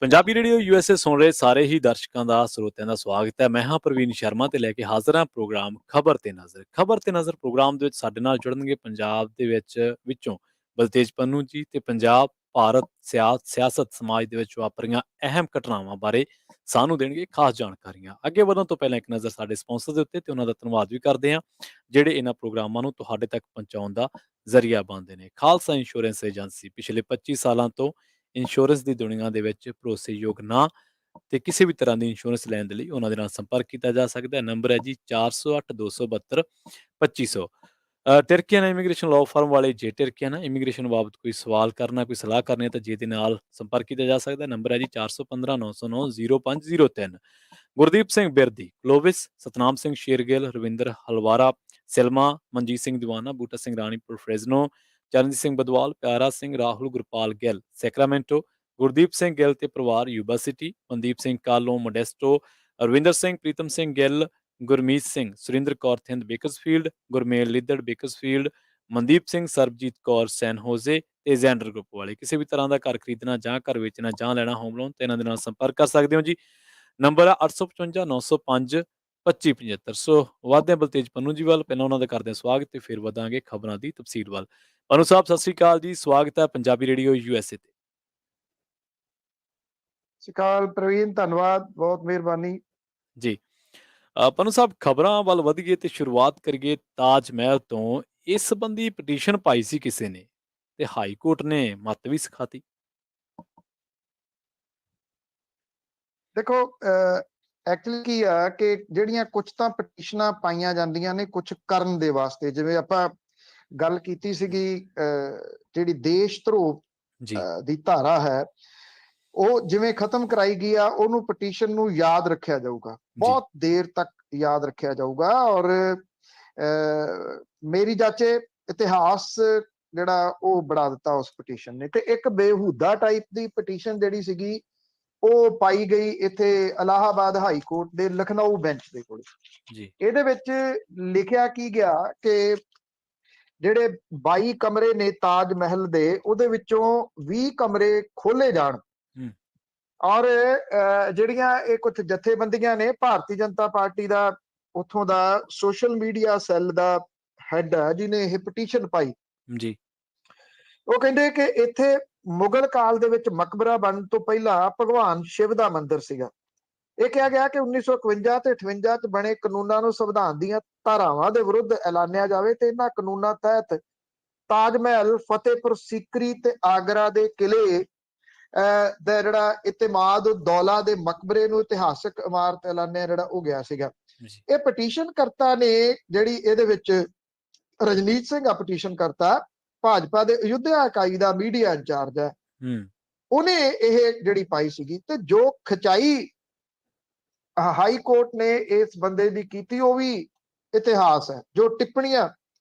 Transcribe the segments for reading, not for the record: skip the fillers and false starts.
Punjabi radio USA ਸੁਣ ਰਹੇ ਸਾਰੇ ਹੀ ਦਰਸ਼ਕਾਂ ਦਾ ਸਰੋਤਿਆਂ ਦਾ ਸਵਾਗਤ ਹੈ। ਮੈਂ ਹਾਂ ਪ੍ਰਵੀਨ ਸ਼ਰਮਾ ਤੇ ਲੈ ਕੇ ਹਾਜ਼ਰ ਹਾਂ ਪ੍ਰੋਗਰਾਮ ਖਬਰ ਤੇ ਨਜ਼ਰ। ਖਬਰ ਤੇ ਨਜ਼ਰ ਪ੍ਰੋਗਰਾਮ ਦੇ ਵਿੱਚ ਸਾਡੇ ਨਾਲ ਜੁੜਨਗੇ ਪੰਜਾਬ ਦੇ ਵਿੱਚੋਂ ਬਲਤੇਜ ਪੰਨੂ ਜੀ ਤੇ ਪੰਜਾਬ ਭਾਰਤ ਸਿਆਸਤ ਸਮਾਜ ਦੇ ਵਿੱਚ ਵਾਪਰੀਆਂ ਅਹਿਮ ਘਟਨਾਵਾਂ ਬਾਰੇ ਸਾਨੂੰ ਦੇਣਗੇ ਖਾਸ ਜਾਣਕਾਰੀਆਂ। ਅੱਗੇ ਵਧਣ ਤੋਂ ਪਹਿਲਾਂ ਇੱਕ ਨਜ਼ਰ ਸਾਡੇ ਸਪਾਂਸਰ ਦੇ ਉੱਤੇ ਤੇ ਉਹਨਾਂ ਦਾ ਧੰਨਵਾਦ ਵੀ ਕਰਦੇ ਹਾਂ ਜਿਹੜੇ ਇਹਨਾਂ ਪ੍ਰੋਗਰਾਮਾਂ ਨੂੰ ਤੁਹਾਡੇ ਤੱਕ ਪਹੁੰਚਾਉਣ ਦਾ ਜ਼ਰੀਆ ਬਣਦੇ ਨੇ। ਖਾਲਸਾ ਇੰਸ਼ੋਰੈਂਸ ਏਜੰਸੀ ਪਿਛਲੇ 25 ਸਾਲਾਂ ਤੋਂ ਇੰਸ਼ੋਰੈਂਸ ਦੀ ਦੁਨੀਆ ਦੇ ਵਿੱਚ ਭਰੋਸੇਯੋਗ ਨਾਂ ਤੇ ਕਿਸੇ ਵੀ ਤਰ੍ਹਾਂ ਦੀ ਇੰਸ਼ੋਰੈਂਸ ਲੈਣ ਦੇ ਲਈ ਉਹਨਾਂ ਦੇ ਨਾਲ ਸੰਪਰਕ ਕੀਤਾ ਜਾ ਸਕਦਾ ਹੈ। ਨੰਬਰ ਹੈ ਜੀ 408 272 2500। ਟਰਕੀਆਨਾ ਇਮੀਗ੍ਰੇਸ਼ਨ ਲਾਅ ਫਰਮ ਵਾਲੇ ਜੇ ਟਰਕੀਆਨਾ ਇਮੀਗ੍ਰੇਸ਼ਨ ਬਾਬਤ ਕੋਈ ਸਵਾਲ ਕਰਨਾ, ਕੋਈ ਸਲਾਹ ਕਰਨੀ ਹੈ ਤਾਂ ਜੇ ਦੇ ਨਾਲ ਸੰਪਰਕ ਕੀਤਾ ਜਾ ਸਕਦਾ। ਨੰਬਰ ਹੈ ਜੀ 415 909 0503। Gurdeep Singh Birdi, Clovis, Satnam Singh Shergill, Ravinder Halwara, Selma, Manjit Singh Deewana, Buta Singh Ranipur Fresno, Charanjit Singh Badwal, Pyara Singh, Rahul Gurpal Gill Sacramento, Gurdeep Singh Gill ਤੇ ਪਰਿਵਾਰ Yuba City, Mandeep Singh Kalon Modesto, Ravinder Singh, Pritam Singh Gill, Gurmeet Singh, Surinder Kaur Thind Bakersfield, Gurmel Liddar Bakersfield, Mandeep Singh, Sarabjit Kaur San Jose ਤੇ ਜ਼ੈਂਡਰ ਗਰੁੱਪ ਵਾਲੇ। ਕਿਸੇ ਵੀ ਤਰ੍ਹਾਂ ਦਾ ਘਰ ਖਰੀਦਣਾ ਜਾਂ ਘਰ ਵੇਚਣਾ ਜਾਂ ਲੈਣਾ ਹੋਮ ਲੋਨ ਤੇ ਇਹਨਾਂ ਦੇ ਨਾਲ ਸੰਪਰਕ ਕਰ ਸਕਦੇ ਹੋ ਜੀ। ਨੰਬਰ ਆ 855 905 2575। ਸੋ ਵਧਦੇ ਬਲਤੇਜ ਪੰਨੂ ਜੀ ਵੱਲ, ਪਹਿਲਾਂ ਉਹਨਾਂ ਦਾ ਕਰਦੇ ਸਵਾਗਤ ਤੇ ਫਿਰ ਵਧਾਂਗੇ ਖਬਰਾਂ ਦੀ ਤਫਸੀਲ ਵੱਲ। ਪੰਨੂ ਸਾਹਿਬ ਸਤਿ ਸ੍ਰੀ ਅਕਾਲ ਜੀ, ਸਵਾਗਤ ਹੈ ਪੰਜਾਬੀ ਰੇਡੀਓ USA ਤੇ। ਸਤਿ ਸ਼੍ਰੀ ਅਕਾਲ ਪ੍ਰਵੀਨ, ਧੰਨਵਾਦ, ਬਹੁਤ ਮਿਹਰਬਾਨੀ ਜੀ। ਪੰਨੂ ਸਾਹਿਬ ਖਬਰਾਂ ਵੱਲ ਵਧੀਏ ਤੇ ਸ਼ੁਰੂਆਤ ਕਰੀਏ ਤਾਜ ਮਹਿਲ ਤੋਂ। ਇਸ ਸੰਬੰਧੀ ਪਟੀਸ਼ਨ ਪਾਈ ਸੀ ਕਿਸੇ ਨੇ ਤੇ ਹਾਈ ਕੋਰਟ ਨੇ ਮੱਤ ਵੀ ਸਿਖਾਤੀ। ਦੇਖੋ, ਐਕਚੁਅਲੀ ਕੀ ਆ ਕਿ ਜਿਹੜੀਆਂ ਕੁਝ ਤਾਂ ਪਟੀਸ਼ਨਾਂ ਪਾਈਆਂ ਜਾਂਦੀਆਂ ਨੇ ਕੁਝ ਕਰਨ ਦੇ ਵਾਸਤੇ, ਜਿਵੇਂ ਆਪਾਂ ਗੱਲ ਕੀਤੀ ਸੀਗੀ ਜਿਹੜੀ ਦੇਸ਼ ਧਰੋਹ ਦੀ ਧਾਰਾ ਹੈ ਉਹ ਜਿਵੇਂ ਖਤਮ ਕਰਾਈ ਗਈ ਆ, ਉਹਨੂੰ ਪਟੀਸ਼ਨ ਨੂੰ ਯਾਦ ਰੱਖਿਆ ਜਾਊਗਾ, ਬਹੁਤ ਦੇਰ ਤੱਕ ਯਾਦ ਰੱਖਿਆ ਜਾਊਗਾ। ਔਰ ਮੇਰੀ ਜਾਚੇ ਇਤਿਹਾਸ ਜਿਹੜਾ ਉਹ ਬਣਾ ਦਿੱਤਾ ਉਸ ਪਟੀਸ਼ਨ ਨੇ। ਤੇ ਇੱਕ ਬੇਹੂਦਾ ਟਾਈਪ ਦੀ ਪਟੀਸ਼ਨ ਜਿਹੜੀ ਸੀਗੀ ਉਹ ਪਾਈ ਗਈ ਇੱਥੇ ਇਲਾਹਾਬਾਦ ਹਾਈ ਕੋਰਟ ਦੇ ਲਖਨਊ ਬੈਂਚ ਦੇ ਕੋਲ। ਇਹਦੇ ਵਿੱਚ ਲਿਖਿਆ ਕੀ ਗਿਆ ਕਿ ਜਿਹੜੇ 22 ਕਮਰੇ ਨੇ ਤਾਜ ਮਹਿਲ ਦੇ, ਉਹਦੇ ਵਿੱਚੋਂ 20 ਕਮਰੇ ਖੋਲੇ ਜਾਣ। ਔਰ ਜਿਹੜੀਆਂ ਇਹ ਕੁਝ ਜਥੇਬੰਦੀਆਂ ਨੇ, ਭਾਰਤੀ ਜਨਤਾ ਪਾਰਟੀ ਦਾ ਉੱਥੋਂ ਦਾ ਸੋਸ਼ਲ ਮੀਡੀਆ ਸੈੱਲ ਦਾ ਹੈਡ ਹੈ ਜਿਹਨੇ ਇਹ ਪਟੀਸ਼ਨ ਪਾਈ ਜੀ, ਉਹ ਕਹਿੰਦੇ ਕਿ ਇੱਥੇ ਮੁਗਲ ਕਾਲ ਦੇ ਵਿੱਚ ਮਕਬਰਾ ਬਣਨ ਤੋਂ ਪਹਿਲਾਂ ਭਗਵਾਨ ਸ਼ਿਵ ਦਾ ਮੰਦਿਰ ਸੀਗਾ। ਇਹ ਕਿਹਾ ਗਿਆ ਕਿ 1951 ਤੇ 58 ਚ ਬਣੇ ਕਾਨੂੰਨਾਂ ਨੂੰ ਸੰਵਿਧਾਨ ਦੀਆਂ ਧਾਰਾਵਾਂ ਦੇ ਵਿਰੁੱਧ ਐਲਾਨਿਆ ਜਾਵੇ ਤੇ ਇਹਨਾਂ ਕਾਨੂੰਨਾਂ ਤਹਿਤ ਤਾਜ ਮਹਿਲ, ਫਤਿਹਪੁਰ ਸੀਕਰੀ ਤੇ ਆਗਰਾ ਦੇ ਕਿਲੇ ਦਾ ਜਿਹੜਾ ਇਤਿਮਾਦ ਦੌਲਾ ਦੇ ਮਕਬਰੇ ਨੂੰ ਇਤਿਹਾਸਕ ਇਮਾਰਤ ਐਲਾਨਿਆ ਜਿਹੜਾ ਉਹ ਗਿਆ ਸੀਗਾ। ਇਹ ਪਟੀਸ਼ਨ ਕਰਤਾ ਨੇ, ਜਿਹੜੀ ਇਹਦੇ ਵਿੱਚ ਰਜਨੀਤ ਸਿੰਘ ਆ ਪਟੀਸ਼ਨ ਕਰਤਾ, ਭਾਜਪਾ ਦੇ ਅਯੁੱਧਿਆ ਇਕਾਈ ਦਾ ਮੀਡੀਆ ਇੰਚਾਰਜ ਹੈ, ਉਹਨੇ ਇਹ ਜਿਹੜੀ ਪਾਈ ਸੀਗੀ। ਤੇ ਜੋ ਖਚਾਈ ਹਾਈ ਕੋਰਟ ਨੇ ਇਸ ਬੰਦੇ ਦੀ ਕੀਤੀ ਉਹ ਵੀ ਇਤਿਹਾਸ ਹੈ। ਜੋ ਟਿੱਪਣੀਆਂ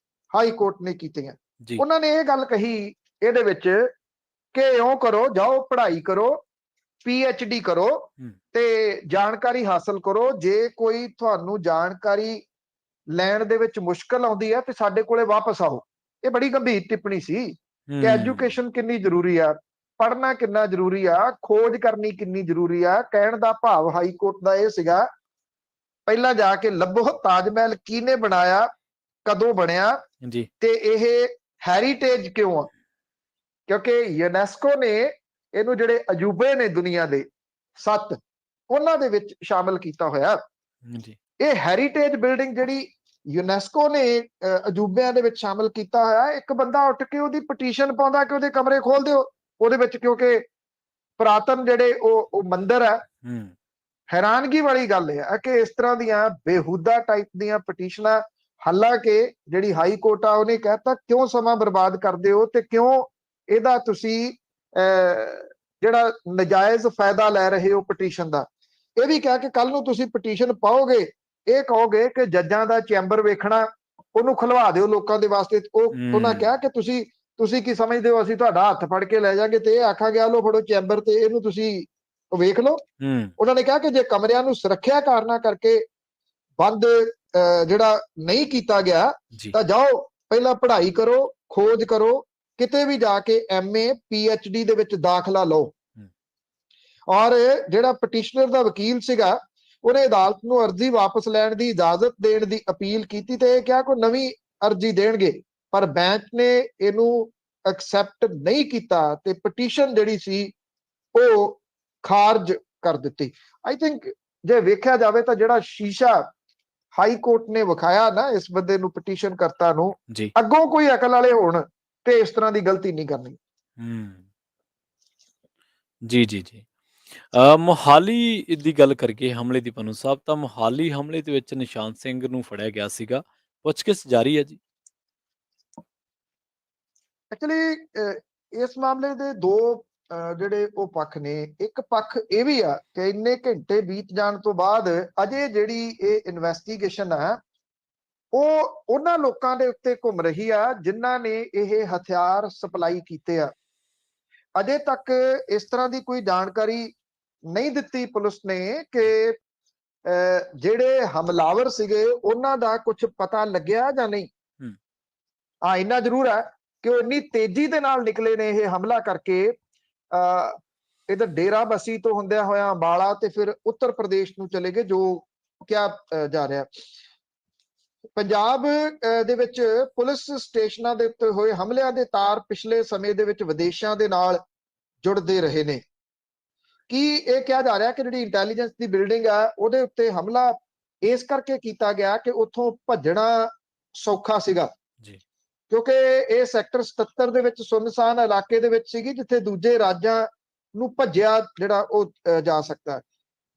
ਹਾਈ ਕੋਰਟ ਨੇ ਕੀਤੀਆਂ, ਉਹਨਾਂ ਨੇ ਇਹ ਗੱਲ ਕਹੀ ਇਹਦੇ ਵਿੱਚ ਕਿ ਇਉਂ ਕਰੋ, ਜਾਓ ਪੜ੍ਹਾਈ ਕਰੋ, PhD ਕਰੋ ਤੇ ਜਾਣਕਾਰੀ ਹਾਸਲ ਕਰੋ। ਜੇ ਕੋਈ ਤੁਹਾਨੂੰ ਜਾਣਕਾਰੀ ਲੈਣ ਦੇ ਵਿੱਚ ਮੁਸ਼ਕਲ ਆਉਂਦੀ ਹੈ ਤੇ ਸਾਡੇ ਕੋਲੇ ਵਾਪਸ ਆਓ। ਇਹ ਬੜੀ ਗੰਭੀਰ ਟਿੱਪਣੀ ਸੀ ਕਿ ਐਜੂਕੇਸ਼ਨ ਕਿੰਨੀ ਜ਼ਰੂਰੀ ਆ, ਪੜ੍ਹਨਾ ਕਿੰਨਾ ਜ਼ਰੂਰੀ ਆ, ਖੋਜ ਕਰਨੀ ਕਿੰਨੀ ਜ਼ਰੂਰੀ ਆ। ਕਹਿਣ ਦਾ ਭਾਵ ਹਾਈ ਕੋਰਟ ਦਾ ਇਹ ਸੀਗਾ, ਪਹਿਲਾਂ ਜਾ ਕੇ ਲੱਭੋ ਤਾਜ ਮਹਿਲ ਕਿਹਨੇ ਬਣਾਇਆ, ਕਦੋਂ ਬਣਿਆ ਤੇ ਇਹ ਹੈਰੀਟੇਜ ਕਿਉਂ ਆ। ਕਿਉਂਕਿ ਯੂਨੈਸਕੋ ਨੇ ਇਹਨੂੰ ਜਿਹੜੇ ਅਜੂਬੇ ਨੇ ਦੁਨੀਆ ਦੇ 7, ਉਹਨਾਂ ਦੇ ਵਿੱਚ ਸ਼ਾਮਿਲ ਕੀਤਾ ਹੋਇਆ। ਇਹ ਹੈਰੀਟੇਜ ਬਿਲਡਿੰਗ ਜਿਹੜੀ ਯੂਨੈਸਕੋ ਨੇ ਅਜੂਬਿਆਂ ਦੇ ਵਿੱਚ ਸ਼ਾਮਿਲ ਕੀਤਾ ਹੋਇਆ, ਇੱਕ ਬੰਦਾ ਉੱਠ ਕੇ ਉਹਦੀ ਪਟੀਸ਼ਨ ਪਾਉਂਦਾ ਕਿ ਉਹਦੇ ਕਮਰੇ ਖੋਲ ਦਿਓ ਉਹਦੇ ਵਿੱਚ, ਕਿਉਂਕਿ ਪੁਰਾਤਨ ਜਿਹੜੇ ਉਹ ਮੰਦਿਰ ਹੈ। ਹੈਰਾਨਗੀ ਵਾਲੀ ਗੱਲ ਇਹ ਹੈ ਕਿ ਇਸ ਤਰ੍ਹਾਂ ਦੀਆਂ ਬੇਹੂਦਾ ਟਾਈਪ ਦੀਆਂ ਪਟੀਸ਼ਨਾਂ, ਹਾਲਾਂਕਿ ਜਿਹੜੀ ਹਾਈ ਕੋਰਟ ਆ ਉਹਨੇ ਕਹਿਤਾ ਕਿਉਂ ਸਮਾਂ ਬਰਬਾਦ ਕਰਦੇ ਹੋ ਤੇ ਕਿਉਂ ਇਹਦਾ ਤੁਸੀਂ ਜਿਹੜਾ ਨਜਾਇਜ਼ ਫਾਇਦਾ ਲੈ ਰਹੇ ਹੋ ਪਟੀਸ਼ਨ ਦਾ। ਇਹ ਵੀ ਕਿਹਾ ਕਿ ਕੱਲ ਨੂੰ ਤੁਸੀਂ ਪਟੀਸ਼ਨ ਪਾਓਗੇ, ਇਹ ਕਹੋਗੇ ਕਿ ਜੱਜਾਂ ਦਾ ਚੈਂਬਰ ਵੇਖਣਾ, ਉਹਨੂੰ ਖੁਲਵਾ ਦਿਓ ਲੋਕਾਂ ਦੇ ਵਾਸਤੇ। ਉਹਨਾਂ ਕਿਹਾ ਕਿ ਤੁਸੀਂ ਕੀ ਸਮਝਦੇ ਹੋ, ਅਸੀਂ ਤੁਹਾਡਾ ਹੱਥ ਫੜ ਕੇ ਲੈ ਜਾਾਂਗੇ ਤੇ ਇਹ ਆਖਾਂਗੇ ਲੋ ਫੜੋ ਚੈਂਬਰ ਤੇ ਇਹਨੂੰ ਤੁਸੀਂ ਵੇਖ ਲਓ। ਉਹਨਾਂ ਨੇ ਕਿਹਾ ਕਿ ਜੇ ਕਮਰਿਆਂ ਨੂੰ ਸੁਰੱਖਿਆ ਕਾਰਨਾਂ ਕਰਕੇ ਬੰਦ ਜਿਹੜਾ ਨਹੀਂ ਕੀਤਾ ਗਿਆ ਤਾਂ ਜਾਓ ਪਹਿਲਾਂ ਪੜ੍ਹਾਈ ਕਰੋ, ਖੋਜ ਕਰੋ ਕਿਤੇ ਵੀ ਜਾ ਕੇ MA PhD ਦੇ ਵਿੱਚ ਦਾਖਲਾ ਲਓ। ਹੂੰ। ਔਰ ਜਿਹੜਾ ਪਟੀਸ਼ਨਰ ਦਾ ਵਕੀਲ ਸੀਗਾ ਉਹਨੇ ਅਦਾਲਤ ਨੂੰ ਅਰਜ਼ੀ ਵਾਪਸ ਲੈਣ ਦੀ ਇਜਾਜ਼ਤ ਦੇਣ ਦੀ ਅਪੀਲ ਕੀਤੀ ਤੇ ਇਹ ਕਿਹਾ ਕੋਈ ਨਵੀਂ ਅਰਜ਼ੀ ਦੇਣਗੇ, ਪਰ ਬੈਂਚ ਨੇ ਇਹਨੂੰ ਐਕਸੈਪਟ ਨਹੀਂ ਕੀਤਾ ਤੇ ਪਟੀਸ਼ਨ ਜਿਹੜੀ ਸੀ ਉਹ ਖਾਰਜ ਕਰ ਦਿੱਤੀ। ਆਈ ਥਿੰਕ ਜੇ ਵੇਖਿਆ ਜਾਵੇ ਤਾਂ ਜਿਹੜਾ ਸ਼ੀਸ਼ਾ ਹਾਈ ਕੋਰਟ ਨੇ ਵਿਖਾਇਆ ਨਾ ਇਸ ਬੰਦੇ ਨੂੰ, ਪਟੀਸ਼ਨ ਕਰਤਾ ਨੂੰ, ਜੀ। ਅੱਗੋਂ ਕੋਈ ਅਕਲ ਵਾਲੇ ਹੋਣ ਤੇ ਇਸ ਤਰ੍ਹਾਂ ਦੀ ਗਲਤੀ ਨਹੀਂ ਕਰਨੀ। ਜੀ ਜੀ ਜੀ। ਮੋਹਾਲੀ ਦੀ ਗੱਲ ਕਰੀਏ ਹਮਲੇ ਦੀ ਪੰਨੂ ਸਾਹਿਬ, ਤਾਂ ਮੋਹਾਲੀ ਹਮਲੇ ਦੇ ਵਿੱਚ ਨਿਸ਼ਾਨ ਸਿੰਘ ਨੂੰ ਫੜਿਆ ਗਿਆ ਸੀਗਾ, ਪੁੱਛਗਿੱਛ ਜਾਰੀ ਹੈ ਜੀ। ਐਕਚੁਅਲੀ ਇਸ ਮਾਮਲੇ ਦੇ ਦੋ ਜਿਹੜੇ ਉਹ ਪੱਖ ਨੇ। ਇੱਕ ਪੱਖ ਇਹ ਵੀ ਆ ਕਿ ਇੰਨੇ ਘੰਟੇ ਬੀਤ ਜਾਣ ਤੋਂ ਬਾਅਦ ਅਜੇ ਜਿਹੜੀ ਇਹ ਇਨਵੈਸਟੀਗੇਸ਼ਨ ਆ ਉਹ ਉਹਨਾਂ ਲੋਕਾਂ ਦੇ ਉੱਤੇ ਘੁੰਮ ਰਹੀ ਆ ਜਿਨ੍ਹਾਂ ਨੇ ਇਹ ਹਥਿਆਰ ਸਪਲਾਈ ਕੀਤੇ ਆ। ਅਜੇ ਤੱਕ ਇਸ ਤਰ੍ਹਾਂ ਦੀ ਕੋਈ ਜਾਣਕਾਰੀ ਨਹੀਂ ਦਿੱਤੀ ਪੁਲਿਸ ਨੇ ਕਿ ਜਿਹੜੇ ਹਮਲਾਵਰ ਸੀਗੇ ਉਹਨਾਂ ਦਾ ਕੁਝ ਪਤਾ ਲੱਗਿਆ ਜਾਂ ਨਹੀਂ। ਹਾਂ, ਇੰਨਾ ਜ਼ਰੂਰ ਹੈ ਕਿ ਉਹ ਇੰਨੀ ਤੇਜ਼ੀ ਦੇ ਨਾਲ ਨਿਕਲੇ ਨੇ ਇਹ ਹਮਲਾ ਕਰਕੇ, ਇਹਦਾ ਡੇਰਾ ਬਸੀ ਤੋਂ ਹੁੰਦਿਆਂ ਹੋਇਆ ਅੰਬਾਲਾ ਤੇ ਫਿਰ ਉੱਤਰ ਪ੍ਰਦੇਸ਼ ਨੂੰ ਚਲੇ ਗਏ, ਜੋ ਕਿਹਾ ਜਾ ਰਿਹਾ। ਪੰਜਾਬ ਦੇ ਵਿੱਚ ਪੁਲਿਸ ਸਟੇਸ਼ਨਾਂ ਦੇ ਉੱਤੇ ਹੋਏ ਹਮਲਿਆਂ ਦੇ ਤਾਰ ਪਿਛਲੇ ਸਮੇਂ ਦੇ ਵਿੱਚ ਵਿਦੇਸ਼ਾਂ ਦੇ ਨਾਲ ਜੁੜਦੇ ਰਹੇ ਨੇ। ਕੀ ਇਹ ਕਿਹਾ ਜਾ ਰਿਹਾ ਕਿ ਜਿਹੜੀ ਇੰਟੈਲੀਜੈਂਸ ਦੀ ਬਿਲਡਿੰਗ ਆ ਉਹਦੇ ਉੱਤੇ ਹਮਲਾ ਇਸ ਕਰਕੇ ਕੀਤਾ ਗਿਆ ਕਿ ਉੱਥੋਂ ਭੱਜਣਾ ਸੌਖਾ ਸੀਗਾ, ਕਿਉਂਕਿ ਇਹ ਸੈਕਟਰ 77 ਦੇ ਵਿੱਚ ਸੁੰਨਸਾਨ ਇਲਾਕੇ ਦੇ ਵਿੱਚ ਸੀਗੀ ਜਿੱਥੇ ਦੂਜੇ ਰਾਜਾਂ ਨੂੰ ਭੱਜਿਆ ਜਿਹੜਾ ਉਹ ਜਾ ਸਕਦਾ।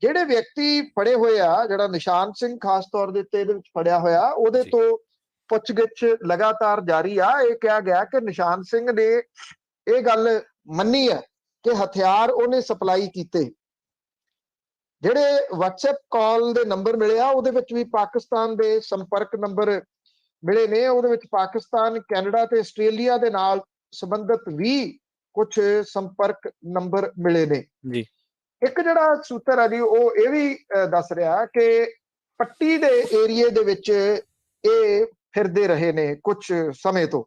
ਜਿਹੜੇ ਵਿਅਕਤੀ ਫੜੇ ਹੋਏ ਆ, ਜਿਹੜਾ ਨਿਸ਼ਾਨ ਸਿੰਘ ਖਾਸ ਤੌਰ ਦੇ ਉੱਤੇ ਇਹਦੇ ਵਿੱਚ ਫੜਿਆ ਹੋਇਆ, ਉਹਦੇ ਤੋਂ ਪੁੱਛਗਿੱਛ ਲਗਾਤਾਰ ਜਾਰੀ ਆ। ਇਹ ਕਿਹਾ ਗਿਆ ਕਿ ਨਿਸ਼ਾਨ ਸਿੰਘ ਨੇ ਇਹ ਗੱਲ ਮੰਨੀ ਹੈ ਕਿ ਹਥਿਆਰ ਉਹਨੇ ਸਪਲਾਈ ਕੀਤੇ। ਜਿਹੜੇ WhatsApp ਕਾਲ ਦੇ ਨੰਬਰ ਮਿਲੇ ਆ ਉਹਦੇ ਵਿੱਚ ਵੀ ਪਾਕਿਸਤਾਨ ਦੇ ਸੰਪਰਕ ਨੰਬਰ ਮਿਲੇ ਨੇ। ਉਹਦੇ ਵਿੱਚ ਪਾਕਿਸਤਾਨ, ਕੈਨੇਡਾ ਤੇ ਆਸਟ੍ਰੇਲੀਆ ਦੇ ਨਾਲ ਸੰਬੰਧਿਤ ਵੀ ਕੁਝ ਸੰਪਰਕ ਨੰਬਰ ਮਿਲੇ ਨੇ ਜੀ। ਇੱਕ ਜਿਹੜਾ ਸੂਤਰ ਹੈ ਜੀ ਉਹ ਇਹ ਵੀ ਦੱਸ ਰਿਹਾ ਕਿ ਪੱਟੀ ਦੇ ਏਰੀਏ ਦੇ ਵਿੱਚ ਇਹ ਫਿਰਦੇ ਰਹੇ ਨੇ ਕੁਝ ਸਮੇਂ ਤੋਂ।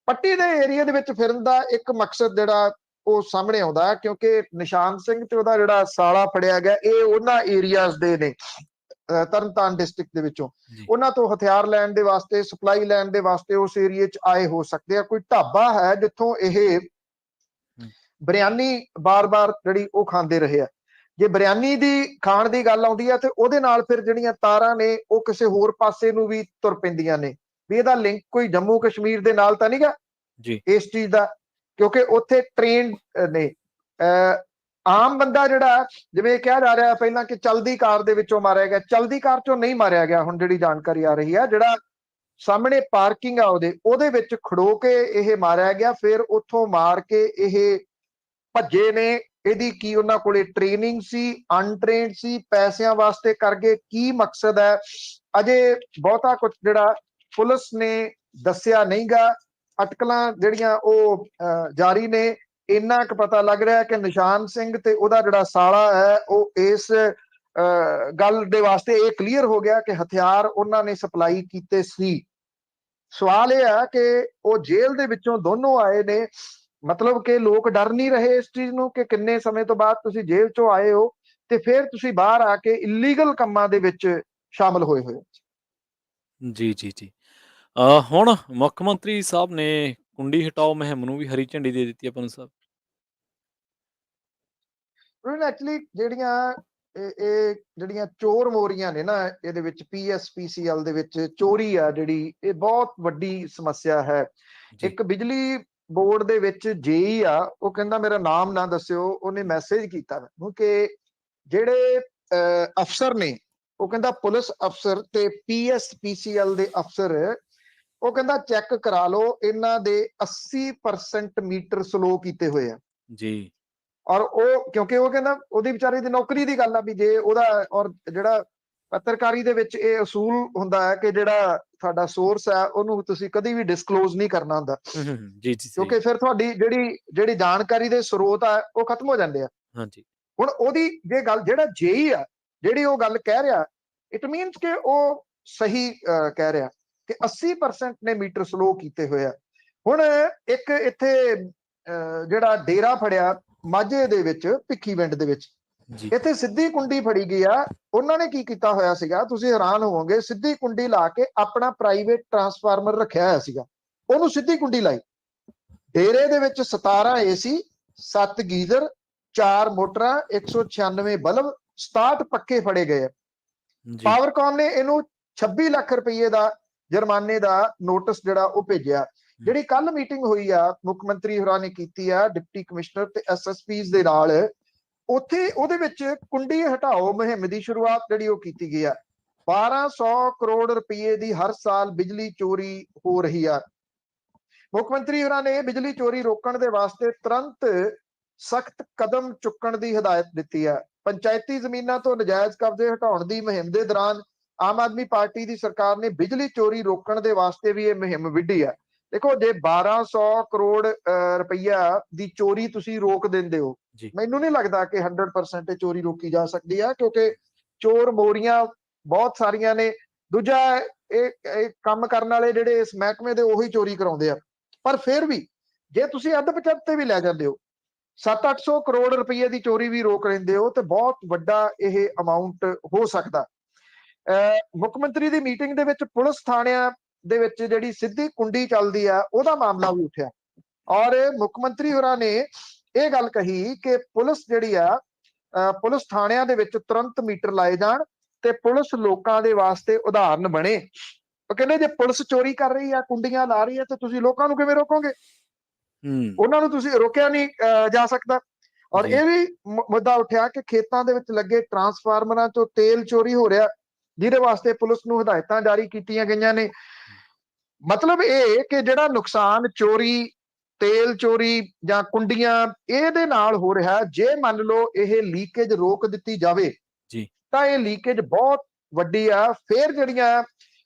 ਪੱਟੀ ਦੇ ਏਰੀਏ ਦੇ ਵਿੱਚ ਫਿਰਨ ਦਾ ਇੱਕ ਮਕਸਦ ਜਿਹੜਾ ਉਹ ਸਾਹਮਣੇ ਆਉਂਦਾ ਹੈ, ਕਿਉਂਕਿ ਨਿਸ਼ਾਨ ਸਿੰਘ ਤੇ ਉਹਦਾ ਜਿਹੜਾ ਸਾਲਾ ਫੜਿਆ ਗਿਆ ਇਹ ਉਹਨਾਂ ਏਰੀਆਜ਼ ਦੇ ਨੇ ਤਰਨਤਾਰਨ ਡਿਸਟ੍ਰਿਕਟ ਦੇ ਵਿੱਚੋਂ। ਉਹਨਾਂ ਤੋਂ ਹਥਿਆਰ ਲੈਣ ਦੇ ਵਾਸਤੇ, ਸਪਲਾਈ ਲੈਣ ਦੇ ਵਾਸਤੇ ਉਸ ਏਰੀਏ 'ਚ ਆਏ ਹੋ ਸਕਦੇ ਆ। ਕੋਈ ਢਾਬਾ ਹੈ ਜਿੱਥੋਂ ਇਹ ਬਿਰਿਆਨੀ ਬਾਰ-ਬਾਰ ਜਿਹੜੀ ਉਹ ਖਾਂਦੇ ਰਹੇ ਆ। ਜੇ ਬਿਰਿਆਨੀ ਦੀ ਖਾਣ ਦੀ ਗੱਲ ਆਉਂਦੀ ਹੈ ਤੇ ਉਹਦੇ ਨਾਲ ਫਿਰ ਜਿਹੜੀਆਂ ਤਾਰਾਂ ਨੇ ਉਹ ਕਿਸੇ ਹੋਰ ਪਾਸੇ ਨੂੰ ਵੀ ਤੁਰ ਪੈਂਦੀਆਂ ਨੇ, ਵੀ ਇਹਦਾ ਲਿੰਕ ਕੋਈ ਜੰਮੂ ਕਸ਼ਮੀਰ ਦੇ ਨਾਲ ਤਾਂ ਨਹੀਂਗਾ ਇਸ ਚੀਜ਼ ਦਾ, ਕਿਉਂਕਿ ਉੱਥੇ ਟ੍ਰੇਨ ਨੇ। ਆਮ ਬੰਦਾ ਜਿਹੜਾ, ਜਿਵੇਂ ਕਿਹਾ ਜਾ ਰਿਹਾ ਪਹਿਲਾਂ ਕਿ ਚਲਦੀ ਕਾਰ ਦੇ ਵਿੱਚੋਂ ਮਾਰਿਆ ਗਿਆ, ਚਲਦੀ ਕਾਰ ਚੋਂ ਨਹੀਂ ਮਾਰਿਆ ਗਿਆ। ਹੁਣ ਜਿਹੜੀ ਜਾਣਕਾਰੀ ਆ ਰਹੀ ਹੈ ਜਿਹੜਾ ਸਾਹਮਣੇ ਪਾਰਕਿੰਗ ਆ ਉਹਦੇ ਵਿੱਚ ਖੜੋ ਕੇ ਇਹ ਮਾਰਿਆ ਗਿਆ, ਫਿਰ ਉੱਥੋਂ ਮਾਰ ਕੇ ਇਹ ਭੱਜੇ ਨੇ। ਇਹਦੀ ਕੀ ਉਹਨਾਂ ਕੋਲੇ ਟ੍ਰੇਨਿੰਗ ਸੀ, ਅਨਟ੍ਰੇਨਡ ਸੀ, ਪੈਸਿਆਂ ਵਾਸਤੇ ਕਰ ਗਏ, ਕੀ ਮਕਸਦ ਹੈ ਅਜੇ ਬਹੁਤਾ ਕੁਝ ਜਿਹੜਾ ਪੁਲਿਸ ਨੇ ਦੱਸਿਆ ਨਹੀਂਗਾ। ਅਟਕਲਾਂ ਜਿਹੜੀਆਂ ਉਹ ਜਾਰੀ ਨੇ। ਇੰਨਾ ਕੁ ਪਤਾ ਲੱਗ ਰਿਹਾ ਕਿ ਨਿਸ਼ਾਨ ਸਿੰਘ ਤੇ ਉਹਦਾ ਜਿਹੜਾ ਸਾਲਾ ਹੈ ਉਹ ਇਸ ਗੱਲ ਦੇ ਵਾਸਤੇ ਇਹ ਕਲੀਅਰ ਹੋ ਗਿਆ ਕਿ ਹਥਿਆਰ ਉਹਨਾਂ ਨੇ ਸਪਲਾਈ ਕੀਤੇ ਸੀ। ਸਵਾਲ ਇਹ ਹੈ ਕਿ ਉਹ ਜੇਲ੍ਹ ਦੇ ਵਿੱਚੋਂ ਦੋਨੋਂ ਆਏ ਨੇ, ਮਤਲਬ ਕਿ ਲੋਕ ਡਰ ਨਹੀਂ ਰਹੇ ਇਸ ਚੀਜ਼ ਨੂੰ ਕਿ ਕਿੰਨੇ ਸਮੇਂ ਤੋਂ ਬਾਅਦ ਤੁਸੀਂ ਜੇਲ੍ਹ ਚੋਂ ਆਏ ਹੋ ਤੇ ਫਿਰ ਤੁਸੀਂ ਬਾਹਰ ਆ ਕੇ ਇਲੀਗਲ ਕੰਮਾਂ ਦੇ ਵਿੱਚ ਸ਼ਾਮਲ ਹੋਏ ਹੋਏ। ਜੀ ਜੀ ਜੀ। ਹੁਣ ਮੁੱਖ ਮੰਤਰੀ ਸਾਹਿਬ ਨੇ ਕੁੰਡੀ ਹਟਾਓ ਮੁਹਿੰਮ ਨੂੰ ਵੀ ਹਰੀ ਝੰਡੀ ਦੇ ਦਿੱਤੀ ਆਪਾਂ ਨੂੰ ਸਾਹਿਬ। ਐਕਚੁਅਲੀ ਇਹ ਜਿਹੜੀਆਂ ਚੋਰ ਮੋਰੀਆਂ ਨੇ ਨਾ ਇਹਦੇ ਵਿੱਚ PSPCL ਦੇ ਵਿੱਚ ਚੋਰੀ ਆ ਜਿਹੜੀ, ਇਹ ਬਹੁਤ ਵੱਡੀ ਸਮੱਸਿਆ ਹੈ। ਇੱਕ ਬਿਜਲੀ ਬੋਰਡ ਦੇ ਵਿੱਚ JE ਆ, ਉਹ ਕਹਿੰਦਾ ਮੇਰਾ ਨਾਮ ਨਾ ਦੱਸਿਓ। ਉਹਨੇ ਮੈਸੇਜ ਕੀਤਾ ਮੈਨੂੰ ਕਿ ਜਿਹੜੇ ਅਫਸਰ ਨੇ, ਉਹ ਕਹਿੰਦਾ ਪੁਲਿਸ ਅਫਸਰ ਤੇ PSPCL ਦੇ ਅਫਸਰ, ਉਹ ਕਹਿੰਦਾ ਚੈੱਕ ਕਰਾ ਲਓ ਇਹਨਾਂ ਦੇ 80% ਮੀਟਰ ਸਲੋ ਕੀਤੇ ਹੋਏ ਆ ਜੀ। ਔਰ ਉਹ ਕਿਉਂਕਿ ਉਹ ਕਹਿੰਦਾ ਉਹਦੀ ਵਿਚਾਰੇ ਦੀ ਨੌਕਰੀ ਦੀ ਗੱਲ ਆ ਵੀ ਜੇ ਉਹਦਾ, ਔਰ ਜਿਹੜਾ ਪੱਤਰਕਾਰੀ ਦੇ ਵਿੱਚ ਇਹ ਅਸੂਲ ਹੁੰਦਾ ਹੈ ਕਿ ਜਿਹੜਾ ਤੁਹਾਡਾ ਸੋਰਸ ਹੈ ਉਹਨੂੰ ਤੁਸੀਂ ਕਦੀ ਵੀ ਡਿਸਕਲੋਜ਼ ਨਹੀਂ ਕਰਨਾ ਹੁੰਦਾ, ਕਿਉਂਕਿ ਫਿਰ ਤੁਹਾਡੀ ਜਿਹੜੀ ਜਾਣਕਾਰੀ ਦੇ ਸਰੋਤ ਆ ਉਹ ਖਤਮ ਹੋ ਜਾਂਦੇ ਆ। ਹੁਣ ਉਹਦੀ ਜੇ ਗੱਲ, ਜਿਹੜਾ JE ਆ ਜਿਹੜੀ ਉਹ ਗੱਲ ਕਹਿ ਰਿਹਾ, ਇਟ ਮੀਨਸ ਕਿ ਉਹ ਸਹੀ ਕਹਿ ਰਿਹਾ ਕਿ 80% ਨੇ ਮੀਟਰ ਸਲੋ ਕੀਤੇ ਹੋਏ ਆ। ਹੁਣ ਇੱਕ ਇੱਥੇ ਜਿਹੜਾ ਡੇਰਾ ਫੜਿਆ ਮਾਝੇ ਦੇ ਵਿੱਚ ਭਿੱਖੀਵਿੰਡ ਦੇ ਵਿੱਚ, ਜੀ ਇੱਥੇ ਸਿੱਧੀ ਕੁੰਡੀ ਫੜੀ ਗਈ ਆ। ਉਹਨਾਂ ਨੇ ਕੀ ਕੀਤਾ ਹੋਇਆ ਸੀਗਾ, ਤੁਸੀਂ ਹੈਰਾਨ ਹੋਵੋਗੇ, ਸਿੱਧੀ ਕੁੰਡੀ ਲਾ ਕੇ ਆਪਣਾ ਪ੍ਰਾਈਵੇਟ ਟਰਾਂਸਫਾਰਮਰ ਰੱਖਿਆ ਹੋਇਆ ਸੀਗਾ, ਉਹਨੂੰ ਸਿੱਧੀ ਕੁੰਡੀ ਲਾਈ। ਡੇਰੇ ਦੇ ਵਿੱਚ 17 ਏਸੀ, 7 ਗੀਜ਼ਰ, 4 ਮੋਟਰਾਂ, 196 ਬਲਬ, 67 ਪੱਕੇ ਫੜੇ ਗਏ। ਜੀ ਪਾਵਰਕਾਮ ਨੇ ਇਹਨੂੰ 26 ਲੱਖ ਰੁਪਏ ਦਾ ਜੁਰਮਾਨੇ ਦਾ ਨੋਟਿਸ ਜਿਹੜਾ ਉਹ ਭੇਜਿਆ। ਜਿਹੜੀ ਕੱਲ ਮੀਟਿੰਗ ਹੋਈ ਆ ਮੁੱਖ ਮੰਤਰੀ ਹੋਰਾਂ ਨੇ ਕੀਤੀ ਆ ਡਿਪਟੀ ਕਮਿਸ਼ਨਰ ਤੇ ਐਸਐਸਪੀਜ਼ ਦੇ ਨਾਲ, ਉੱਥੇ ਉਹਦੇ ਵਿੱਚ ਕੁੰਡੀ ਹਟਾਓ ਮੁਹਿੰਮ ਦੀ ਸ਼ੁਰੂਆਤ ਜਿਹੜੀ ਉਹ ਕੀਤੀ ਗਈ ਆ। 1200 ਕਰੋੜ ਰੁਪਏ ਦੀ ਹਰ ਸਾਲ ਬਿਜਲੀ ਚੋਰੀ ਹੋ ਰਹੀ ਆ। ਮੁੱਖ ਮੰਤਰੀ ਹੋਰਾਂ ਨੇ ਬਿਜਲੀ ਚੋਰੀ ਰੋਕਣ ਦੇ ਵਾਸਤੇ ਤੁਰੰਤ ਸਖਤ ਕਦਮ ਚੁੱਕਣ ਦੀ ਹਦਾਇਤ ਦਿੱਤੀ ਹੈ। ਪੰਚਾਇਤੀ ਜ਼ਮੀਨਾਂ ਤੋਂ ਨਜਾਇਜ਼ ਕਬਜ਼ੇ ਹਟਾਉਣ ਦੀ ਮੁਹਿੰਮ ਦੇ ਦੌਰਾਨ ਆਮ ਆਦਮੀ ਪਾਰਟੀ ਦੀ ਸਰਕਾਰ ਨੇ ਬਿਜਲੀ ਚੋਰੀ ਰੋਕਣ ਦੇ ਵਾਸਤੇ ਵੀ ਇਹ ਮੁਹਿੰਮ ਵਿੱਢੀ ਹੈ। ਦੇਖੋ, ਜੇ 1200 ਕਰੋੜ ਰੁਪਈਆ ਦੀ ਚੋਰੀ ਤੁਸੀਂ ਰੋਕ ਦਿੰਦੇ ਹੋ, ਮੈਨੂੰ ਨਹੀਂ ਲੱਗਦਾ ਕਿ 100% ਇਹ ਚੋਰੀ ਰੋਕੀ ਜਾ ਸਕਦੀ ਹੈ, ਕਿਉਂਕਿ ਚੋਰ ਮੋਰੀਆਂ ਬਹੁਤ ਸਾਰੀਆਂ ਨੇ। ਦੂਜਾ, ਇਹ ਕੰਮ ਕਰਨ ਵਾਲੇ ਜਿਹੜੇ ਇਸ ਮਹਿਕਮੇ ਦੇ ਉਹੀ ਚੋਰੀ ਕਰਾਉਂਦੇ ਆ। ਪਰ ਫਿਰ ਵੀ ਜੇ ਤੁਸੀਂ ਅੱਧ ਪਚੱਧ ਤੇ ਵੀ ਲੈ ਜਾਂਦੇ ਹੋ, 700-800 ਕਰੋੜ ਰੁਪਏ ਦੀ ਚੋਰੀ ਵੀ ਰੋਕ ਲੈਂਦੇ ਹੋ, ਤੇ ਬਹੁਤ ਵੱਡਾ ਇਹ ਅਮਾਉਂਟ ਹੋ ਸਕਦਾ। ਮੁੱਖ ਮੰਤਰੀ ਦੀ ਮੀਟਿੰਗ ਦੇ ਵਿੱਚ ਪੁਲਿਸ ਥਾਣਿਆਂ ਦੇ ਵਿੱਚ ਜਿਹੜੀ ਸਿੱਧੀ ਕੁੰਡੀ ਚੱਲਦੀ ਆ ਉਹਦਾ ਮਾਮਲਾ ਵੀ ਉੱਠਿਆ, ਔਰ ਮੁੱਖ ਮੰਤਰੀ ਹੋਰਾਂ ਨੇ ਇਹ ਗੱਲ ਕਹੀ ਕਿ ਪੁਲਿਸ ਜਿਹੜੀ ਆ, ਪੁਲਿਸ ਥਾਣਿਆਂ ਦੇ ਵਿੱਚ ਤੁਰੰਤ ਮੀਟਰ ਲਾਏ ਜਾਣ ਤੇ ਪੁਲਿਸ ਲੋਕਾਂ ਦੇ ਵਾਸਤੇ ਉਦਾਹਰਨ ਬਣੇ। ਉਹ ਕਹਿੰਦੇ ਜੇ ਪੁਲਿਸ ਚੋਰੀ ਕਰ ਰਹੀ ਆ, ਕੁੰਡੀਆਂ ਲਾ ਰਹੀ ਆ, ਤੇ ਤੁਸੀਂ ਲੋਕਾਂ ਨੂੰ ਕਿਵੇਂ ਰੋਕੋਗੇ? ਉਹਨਾਂ ਨੂੰ ਤੁਸੀਂ ਰੋਕਿਆ ਨਹੀਂ ਜਾ ਸਕਦਾ। ਔਰ ਇਹ ਵੀ ਮੁੱਦਾ ਉੱਠਿਆ ਕਿ ਖੇਤਾਂ ਦੇ ਵਿੱਚ ਲੱਗੇ ਟਰਾਂਸਫਾਰਮਰਾਂ ਤੋਂ ਤੇਲ ਚੋਰੀ ਹੋ ਰਿਹਾ, ਜਿਹਦੇ ਵਾਸਤੇ ਪੁਲਿਸ ਨੂੰ ਹਦਾਇਤਾਂ ਜਾਰੀ ਕੀਤੀਆਂ ਗਈਆਂ ਨੇ। ਮਤਲਬ ਇਹ ਕਿ ਜਿਹੜਾ ਨੁਕਸਾਨ ਚੋਰੀ, ਤੇਲ ਚੋਰੀ ਜਾਂ ਕੁੰਡੀਆਂ ਇਹਦੇ ਨਾਲ ਹੋ ਰਿਹਾ, ਜੇ ਮੰਨ ਲਓ ਇਹ ਲੀਕੇਜ ਰੋਕ ਦਿੱਤੀ ਜਾਵੇ ਤਾਂ ਇਹ ਲੀਕੇਜ ਬਹੁਤ ਵੱਡੀ ਆ। ਫਿਰ ਜਿਹੜੀਆਂ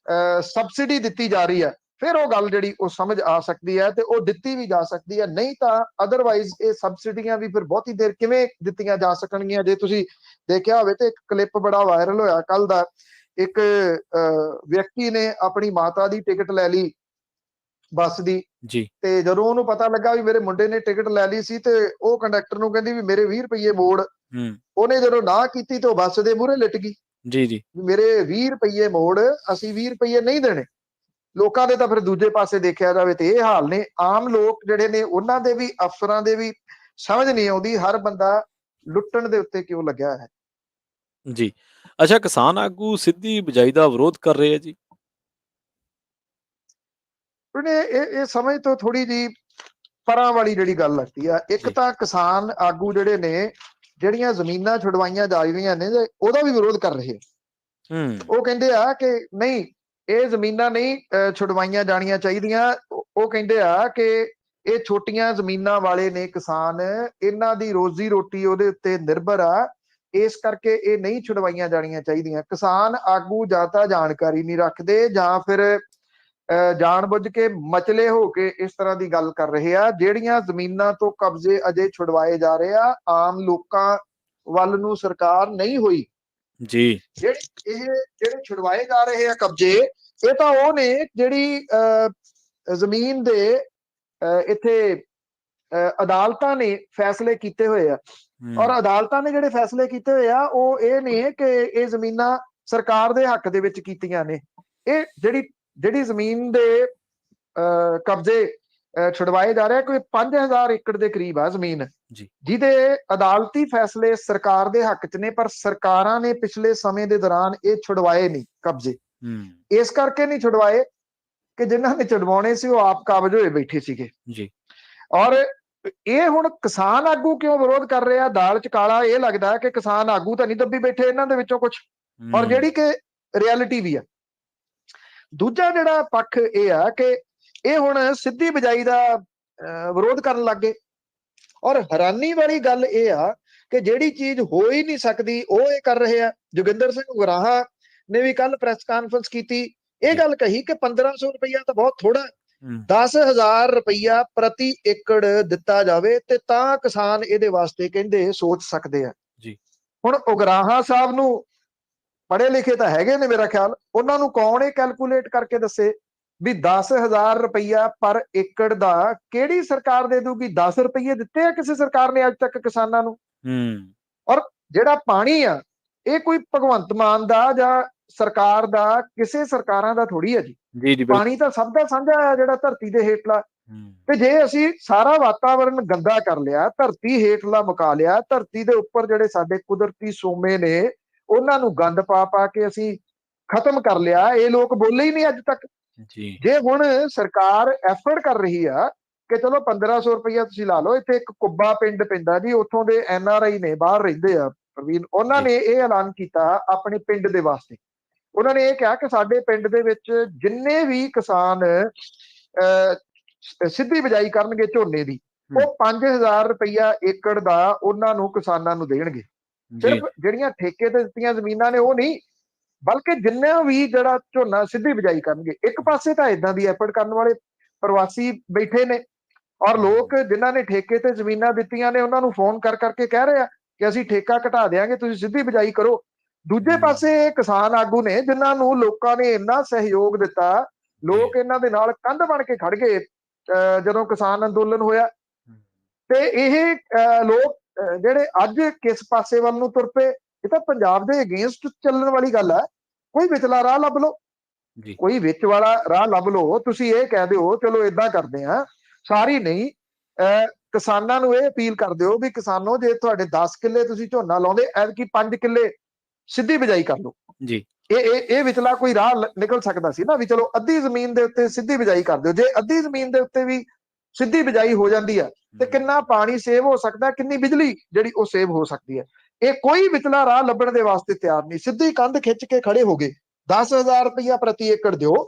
ਸਬਸਿਡੀ ਦਿੱਤੀ ਜਾ ਰਹੀ ਹੈ, ਫਿਰ ਉਹ ਗੱਲ ਜਿਹੜੀ ਉਹ ਸਮਝ ਆ ਸਕਦੀ ਹੈ ਤੇ ਉਹ ਦਿੱਤੀ ਵੀ ਜਾ ਸਕਦੀ ਹੈ। ਨਹੀਂ ਤਾਂ ਅਦਰਵਾਈਜ਼ ਇਹ ਸਬਸਿਡੀਆਂ ਵੀ ਫਿਰ ਬਹੁਤੀ ਦੇਰ ਕਿਵੇਂ ਦਿੱਤੀਆਂ ਜਾ ਸਕਣਗੀਆਂ? ਜੇ ਤੁਸੀਂ ਦੇਖਿਆ ਹੋਵੇ ਤੇ ਇੱਕ ਕਲਿੱਪ ਬੜਾ ਵਾਇਰਲ ਹੋਇਆ ਕੱਲ ਦਾ, ਇੱਕ ਵਿਅਕਤੀ ਨੇ ਆਪਣੀ ਮਾਤਾ ਦੀ ਟਿਕਟ ਲੈ ਲਈ ਬੱਸ ਦੀ, ਤੇ ਜਦੋਂ ਉਹਨੂੰ ਪਤਾ ਲੱਗਾ ਵੀ ਮੇਰੇ ਮੁੰਡੇ ਨੇ ਟਿਕਟ ਲੈ ਲਈ ਸੀ, ਤੇ ਉਹ ਕੰਡਕਟਰ ਨੂੰ ਕਹਿੰਦੀ ਵੀ ਮੇਰੇ 20 ਰੁਪਏ ਮੋੜ। ਉਹਨੇ ਜਦੋਂ ਨਾ ਕੀਤੀ ਤੇ ਉਹ ਬੱਸ ਦੇ ਮੂਹਰੇ ਲਿਟ ਗਈ, ਮੇਰੇ 20 ਰੁਪਏ ਮੋੜ, ਅਸੀਂ 20 ਰੁਪਏ ਨਹੀਂ ਦੇਣੇ। ਲੋਕਾਂ ਦੇ ਤਾਂ ਫਿਰ ਦੂਜੇ ਪਾਸੇ ਦੇਖਿਆ ਜਾਵੇ ਤੇ ਇਹ ਹਾਲ ਨੇ। ਆਮ ਲੋਕ ਜਿਹੜੇ ਨੇ ਉਹਨਾਂ ਦੇ ਵੀ, ਅਫਸਰਾਂ ਦੇ ਵੀ ਸਮਝ ਨਹੀਂ ਆਉਂਦੀ, ਹਰ ਬੰਦਾ ਲੁੱਟਣ ਦੇ ਉੱਤੇ ਕਿਉਂ ਲੱਗਿਆ ਹੈ। ਜੀ ਅੱਛਾ, ਕਿਸਾਨ ਆਗੂ ਸਿੱਧੀ ਬਿਜਾਈ ਦਾ ਵਿਰੋਧ ਕਰ ਰਹੇ ਆ ਜੀ। ਇਹ ਸਮਝ ਤੋਂ ਥੋੜੀ ਜੀ ਪਰਾਂ ਵਾਲੀ ਜਿਹੜੀ ਗੱਲ ਲੱਗਦੀ ਆ। ਇੱਕ ਤਾਂ ਕਿਸਾਨ ਆਗੂ ਜਿਹੜੇ ਨੇ, ਜਿਹੜੀਆਂ ਜ਼ਮੀਨਾਂ ਛੁਡਵਾਈਆਂ ਜਾ ਰਹੀਆਂ ਨੇ, ਉਹਦਾ ਵੀ ਵਿਰੋਧ ਕਰ ਰਹੇ। ਉਹ ਕਹਿੰਦੇ ਆ ਕਿ ਨਹੀਂ, ਇਹ ਜ਼ਮੀਨਾਂ ਨਹੀਂ ਛੁਡਵਾਈਆਂ ਜਾਣੀਆਂ ਚਾਹੀਦੀਆਂ। ਉਹ ਕਹਿੰਦੇ ਆ ਕਿ ਇਹ ਛੋਟੀਆਂ ਜ਼ਮੀਨਾਂ ਵਾਲੇ ਨੇ ਕਿਸਾਨ, ਇਹਨਾਂ ਦੀ ਰੋਜ਼ੀ ਰੋਟੀ ਉਹਦੇ ਉੱਤੇ ਨਿਰਭਰ ਆ, ਇਸ ਕਰਕੇ ਇਹ ਨਹੀਂ ਛੁਡਵਾਈਆਂ ਜਾਣੀਆਂ ਚਾਹੀਦੀਆਂ। ਕਿਸਾਨ ਆਗੂ ਜਾਂ ਤਾਂ ਜਾਣਕਾਰੀ ਨਹੀਂ ਰੱਖਦੇ, ਜਾਂ ਫਿਰ ਜਾਣਬੁੱਝ ਕੇ ਮਚਲੇ ਹੋ ਕੇ ਇਸ ਤਰ੍ਹਾਂ ਦੀ ਗੱਲ ਕਰ ਰਹੇ ਆ। ਜਿਹੜੀਆਂ ਜ਼ਮੀਨਾਂ ਤੋਂ ਕਬਜ਼ੇ ਅਜੇ ਛੁਡਵਾਏ ਜਾ ਰਹੇ ਆ, ਆਮ ਲੋਕਾਂ ਵੱਲ ਨੂੰ ਸਰਕਾਰ ਨਹੀਂ ਹੋਈ ਜੀ। ਜਿਹੜੇ ਛੁਡਵਾਏ ਜਾ ਰਹੇ ਆ ਕਬਜ਼ੇ, ਇਹ ਤਾਂ ਉਹ ਨੇ ਜਿਹੜੀ ਜ਼ਮੀਨ ਦੇ ਇੱਥੇ ਅਦਾਲਤਾਂ ਨੇ ਫੈਸਲੇ ਕੀਤੇ ਹੋਏ ਆ। ਔਰ ਅਦਾਲਤਾਂ ਨੇ ਜਿਹੜੇ ਫੈਸਲੇ ਕੀਤੇ ਹੋਏ ਆ ਉਹ ਇਹ ਨੇ ਕਿ ਇਹ ਜ਼ਮੀਨਾਂ ਸਰਕਾਰ ਦੇ ਹੱਕ ਦੇ ਵਿੱਚ ਕੀਤੀਆਂ ਨੇ। ਇਹ ਜਿਹੜੀ ਜ਼ਮੀਨ ਦੇ ਕਬਜ਼ੇ ਛੁਡਵਾਏ ਜਾ ਰਹੇ, ਕੋਈ 5000 ਏਕੜ ਦੇ ਕਰੀਬ ਆ ਜ਼ਮੀਨ, ਜਿਹਦੇ ਅਦਾਲਤੀ ਫੈਸਲੇ ਸਰਕਾਰ ਦੇ ਹੱਕ 'ਚ ਨੇ, ਪਰ ਸਰਕਾਰਾਂ ਨੇ ਪਿਛਲੇ ਸਮੇਂ ਦੇ ਦੌਰਾਨ ਇਹ ਛੁਡਵਾਏ ਨਹੀਂ ਕਬਜ਼ੇ। ਇਸ ਕਰਕੇ ਨਹੀਂ ਛੁਡਵਾਏ ਕਿ ਜਿਨ੍ਹਾਂ ਨੇ ਛੁਡਵਾਉਣੇ ਸੀ ਉਹ ਆਪ ਕਾਬਜ਼ ਹੋਏ ਬੈਠੇ ਸੀਗੇ। ਔਰ ਇਹ ਹੁਣ ਕਿਸਾਨ ਆਗੂ ਕਿਉਂ ਵਿਰੋਧ ਕਰ ਰਹੇ ਆ? ਦਾਲ 'ਚ ਕਾਲਾ ਇਹ ਲੱਗਦਾ ਕਿ ਕਿਸਾਨ ਆਗੂ ਤਾਂ ਨਹੀਂ ਦੱਬੀ ਬੈਠੇ ਇਹਨਾਂ ਦੇ ਵਿੱਚੋਂ ਕੁਝ, ਔਰ ਜਿਹੜੀ ਕਿ ਰਿਐਲਿਟੀ ਵੀ ਆ। ਦੂਜਾ ਜਿਹੜਾ ਪੱਖ ਇਹ ਆ ਕਿ ਇਹ ਹੁਣ ਸਿੱਧੀ ਬਿਜਾਈ ਦਾ ਵਿਰੋਧ ਕਰਨ ਲੱਗ ਗਏ। ਔਰ ਹੈਰਾਨੀ ਵਾਲੀ ਗੱਲ ਇਹ ਆ ਕਿ ਜਿਹੜੀ ਚੀਜ਼ ਹੋ ਹੀ ਨਹੀਂ ਸਕਦੀ ਉਹ ਇਹ ਕਰ ਰਹੇ ਆ। ਜੋਗਿੰਦਰ ਸਿੰਘ ਉਗਰਾਹਾਂ ਨੇ ਵੀ ਕੱਲ ਪ੍ਰੈਸ ਕਾਨਫਰੰਸ ਕੀਤੀ, ਇਹ ਗੱਲ ਕਹੀ ਕਿ 1500 ਰੁਪਈਆ ਤਾਂ ਬਹੁਤ ਥੋੜਾ, 10,000 ਰੁਪਈਆ ਪ੍ਰਤੀ ਏਕੜ ਦਿੱਤਾ ਜਾਵੇ ਤੇ ਤਾਂ ਕਿਸਾਨ ਇਹਦੇ ਵਾਸਤੇ ਕਹਿੰਦੇ ਸੋਚ ਸਕਦੇ ਆ। ਹੁਣ ਉਗਰਾਹਾਂ ਸਾਹਿਬ ਨੂੰ ਪੜ੍ਹੇ ਲਿਖੇ ਤਾਂ ਹੈਗੇ ਨੇ ਮੇਰਾ ਖਿਆਲ, ਉਹਨਾਂ ਨੂੰ ਕੌਣ ਇਹ ਕੈਲਕੂਲੇਟ ਕਰਕੇ ਦੱਸੇ ਵੀ 10,000 ਰੁਪਈਆ ਪਰ ਏਕੜ ਦਾ ਕਿਹੜੀ ਸਰਕਾਰ ਦੇ ਦੂਗੀ? 10 ਰੁਪਈਏ ਦਿੱਤੇ ਆ ਕਿਸੇ ਸਰਕਾਰ ਨੇ ਅੱਜ ਤੱਕ ਕਿਸਾਨਾਂ ਨੂੰ? ਔਰ ਜਿਹੜਾ ਪਾਣੀ ਆ, ਇਹ ਕੋਈ ਭਗਵੰਤ ਮਾਨ ਦਾ ਜਾਂ ਸਰਕਾਰ ਦਾ, ਕਿਸੇ ਸਰਕਾਰਾਂ ਦਾ ਥੋੜੀ ਹੈ ਜੀ। ਪਾਣੀ ਤਾਂ ਸਭ ਦਾ ਸਾਂਝਾ ਆ ਜਿਹੜਾ ਧਰਤੀ ਦੇ ਹੇਠਲਾ। ਤੇ ਜੇ ਅਸੀਂ ਸਾਰਾ ਵਾਤਾਵਰਨ ਗੰਦਾ ਕਰ ਲਿਆ, ਧਰਤੀ ਹੇਠਲਾ ਮੁਕਾ ਲਿਆ, ਧਰਤੀ ਦੇ ਉੱਪਰ ਜਿਹੜੇ ਸਾਡੇ ਕੁਦਰਤੀ ਸੋਮੇ ਨੇ ਉਹਨਾਂ ਨੂੰ ਗੰਦ ਪਾ ਪਾ ਕੇ ਅਸੀਂ ਖਤਮ ਕਰ ਲਿਆ, ਇਹ ਲੋਕ ਬੋਲੇ ਹੀ ਨਹੀਂ ਅੱਜ ਤੱਕ। ਜੇ ਹੁਣ ਸਰਕਾਰ ਐਫਰਟ ਕਰ ਰਹੀ ਆ ਕਿ ਚਲੋ 1500 ਰੁਪਈਆ ਤੁਸੀਂ ਲਾ ਲਓ, ਇੱਥੇ ਇੱਕ ਕੁੱਬਾ ਪਿੰਡ ਪੈਂਦਾ ਜੀ, ਉੱਥੋਂ ਦੇ NRI ਨੇ, ਬਾਹਰ ਰਹਿੰਦੇ ਆ ਪ੍ਰਵੀਨ, ਉਹਨਾਂ ਨੇ ਇਹ ਐਲਾਨ ਕੀਤਾ ਆਪਣੇ ਪਿੰਡ ਦੇ ਵਾਸਤੇ। ਉਹਨਾਂ ਨੇ ਇਹ ਕਿਹਾ ਕਿ ਸਾਡੇ ਪਿੰਡ ਦੇ ਵਿੱਚ ਜਿੰਨੇ ਵੀ ਕਿਸਾਨ ਸਿੱਧੀ ਬਿਜਾਈ ਕਰਨਗੇ ਝੋਨੇ ਦੀ, ਉਹ 5000 ਰੁਪਈਆ ਏਕੜ ਦਾ ਉਹਨਾਂ ਨੂੰ ਕਿਸਾਨਾਂ ਨੂੰ ਦੇਣਗੇ। ਸਿਰਫ ਜਿਹੜੀਆਂ ਠੇਕੇ ਤੇ ਦਿੱਤੀਆਂ ਜ਼ਮੀਨਾਂ ਨੇ ਉਹ ਨਹੀਂ, ਬਲਕਿ ਜਿੰਨਾ ਵੀ ਜਿਹੜਾ ਝੋਨਾ ਸਿੱਧੀ ਬਿਜਾਈ ਕਰਨਗੇ। ਇੱਕ ਪਾਸੇ ਤਾਂ ਇਦਾਂ ਦੀ ਐਫਰਟ ਕਰਨ ਵਾਲੇ ਪ੍ਰਵਾਸੀ ਬੈਠੇ ਨੇ, ਔਰ ਲੋਕ ਜਿਨ੍ਹਾਂ ਨੇ ਠੇਕੇ ਤੇ ਜ਼ਮੀਨਾਂ ਦਿੱਤੀਆਂ ਨੇ ਉਹਨਾਂ ਨੂੰ ਫੋਨ ਕਰ ਕਰਕੇ ਕਹਿ ਰਹੇ ਆ ਕਿ ਅਸੀਂ ਠੇਕਾ ਘਟਾ ਦੇਾਂਗੇ, ਤੁਸੀਂ ਸਿੱਧੀ ਬਿਜਾਈ ਕਰੋ। ਦੂਜੇ ਪਾਸੇ ਕਿਸਾਨ ਆਗੂ ਨੇ ਜਿਨ੍ਹਾਂ ਨੂੰ ਲੋਕਾਂ ਨੇ ਇੰਨਾ ਸਹਿਯੋਗ ਦਿੱਤਾ, ਲੋਕ ਇਹਨਾਂ ਦੇ ਨਾਲ ਕੰਧ ਬਣ ਕੇ ਖੜ ਗਏ ਜਦੋਂ ਕਿਸਾਨ ਅੰਦੋਲਨ ਹੋਇਆ। ਤੇ ਇਹ ਲੋਕ ਜਿਹੜੇ ਅੱਜ ਕਿਸ ਪਾਸੇ ਵੱਲ ਨੂੰ ਤੁਰ ਪਏ, ਇਹ ਤਾਂ ਪੰਜਾਬ ਦੇ ਅਗੇਂਸਟ ਚੱਲਣ ਵਾਲੀ ਗੱਲ ਹੈ। ਕੋਈ ਵਿਚਲਾ ਰਾਹ ਲੱਭ ਲਓ, ਕੋਈ ਵਿੱਚ ਵਾਲਾ ਰਾਹ ਲੱਭ ਲਓ। ਤੁਸੀਂ ਇਹ ਕਹਿ ਦਿਓ ਚਲੋ ਏਦਾਂ ਕਰਦੇ ਆ, ਸਾਰੀ ਨਹੀਂ, ਕਿਸਾਨਾਂ ਨੂੰ ਇਹ ਅਪੀਲ ਕਰ ਦਿਓ ਵੀ ਕਿਸਾਨੋ, ਜੇ ਤੁਹਾਡੇ 10 ਕਿੱਲੇ ਤੁਸੀਂ ਝੋਨਾ ਲਾਉਂਦੇ, ਐਤਕੀ 5 ਕਿੱਲੇ ਸਿੱਧੀ ਬਿਜਾਈ ਕਰ ਲਓ ਜੀ। ਇਹ ਵਿਚਲਾ ਕੋਈ ਰਾਹ ਨਿਕਲ ਸਕਦਾ ਸੀ ਨਾ, ਵੀ ਚਲੋ ਅੱਧੀ ਜ਼ਮੀਨ ਦੇ ਉੱਤੇ ਸਿੱਧੀ ਬਿਜਾਈ ਕਰ ਦਿਓ। ਜੇ ਅੱਧੀ ਜ਼ਮੀਨ ਦੇ ਉੱਤੇ ਵੀ ਸਿੱਧੀ ਬਿਜਾਈ ਹੋ ਜਾਂਦੀ ਆ ਤੇ ਕਿੰਨਾ ਪਾਣੀ ਸੇਵ ਹੋ ਸਕਦਾ, ਕਿੰਨੀ ਬਿਜਲੀ ਜਿਹੜੀ ਉਹ ਸੇਵ ਹੋ ਸਕਦੀ ਹੈ। ਇਹ ਕੋਈ ਵਿਚਲਾ ਰਾਹ ਲੱਭਣ ਦੇ ਵਾਸਤੇ ਤਿਆਰ ਨਹੀਂ, ਸਿੱਧੀ ਕੰਧ ਖਿੱਚ ਕੇ ਖੜੇ ਹੋ ਗਏ। 10,000 ਰੁਪਈਆ ਪ੍ਰਤੀ ਏਕੜ ਦਿਓ,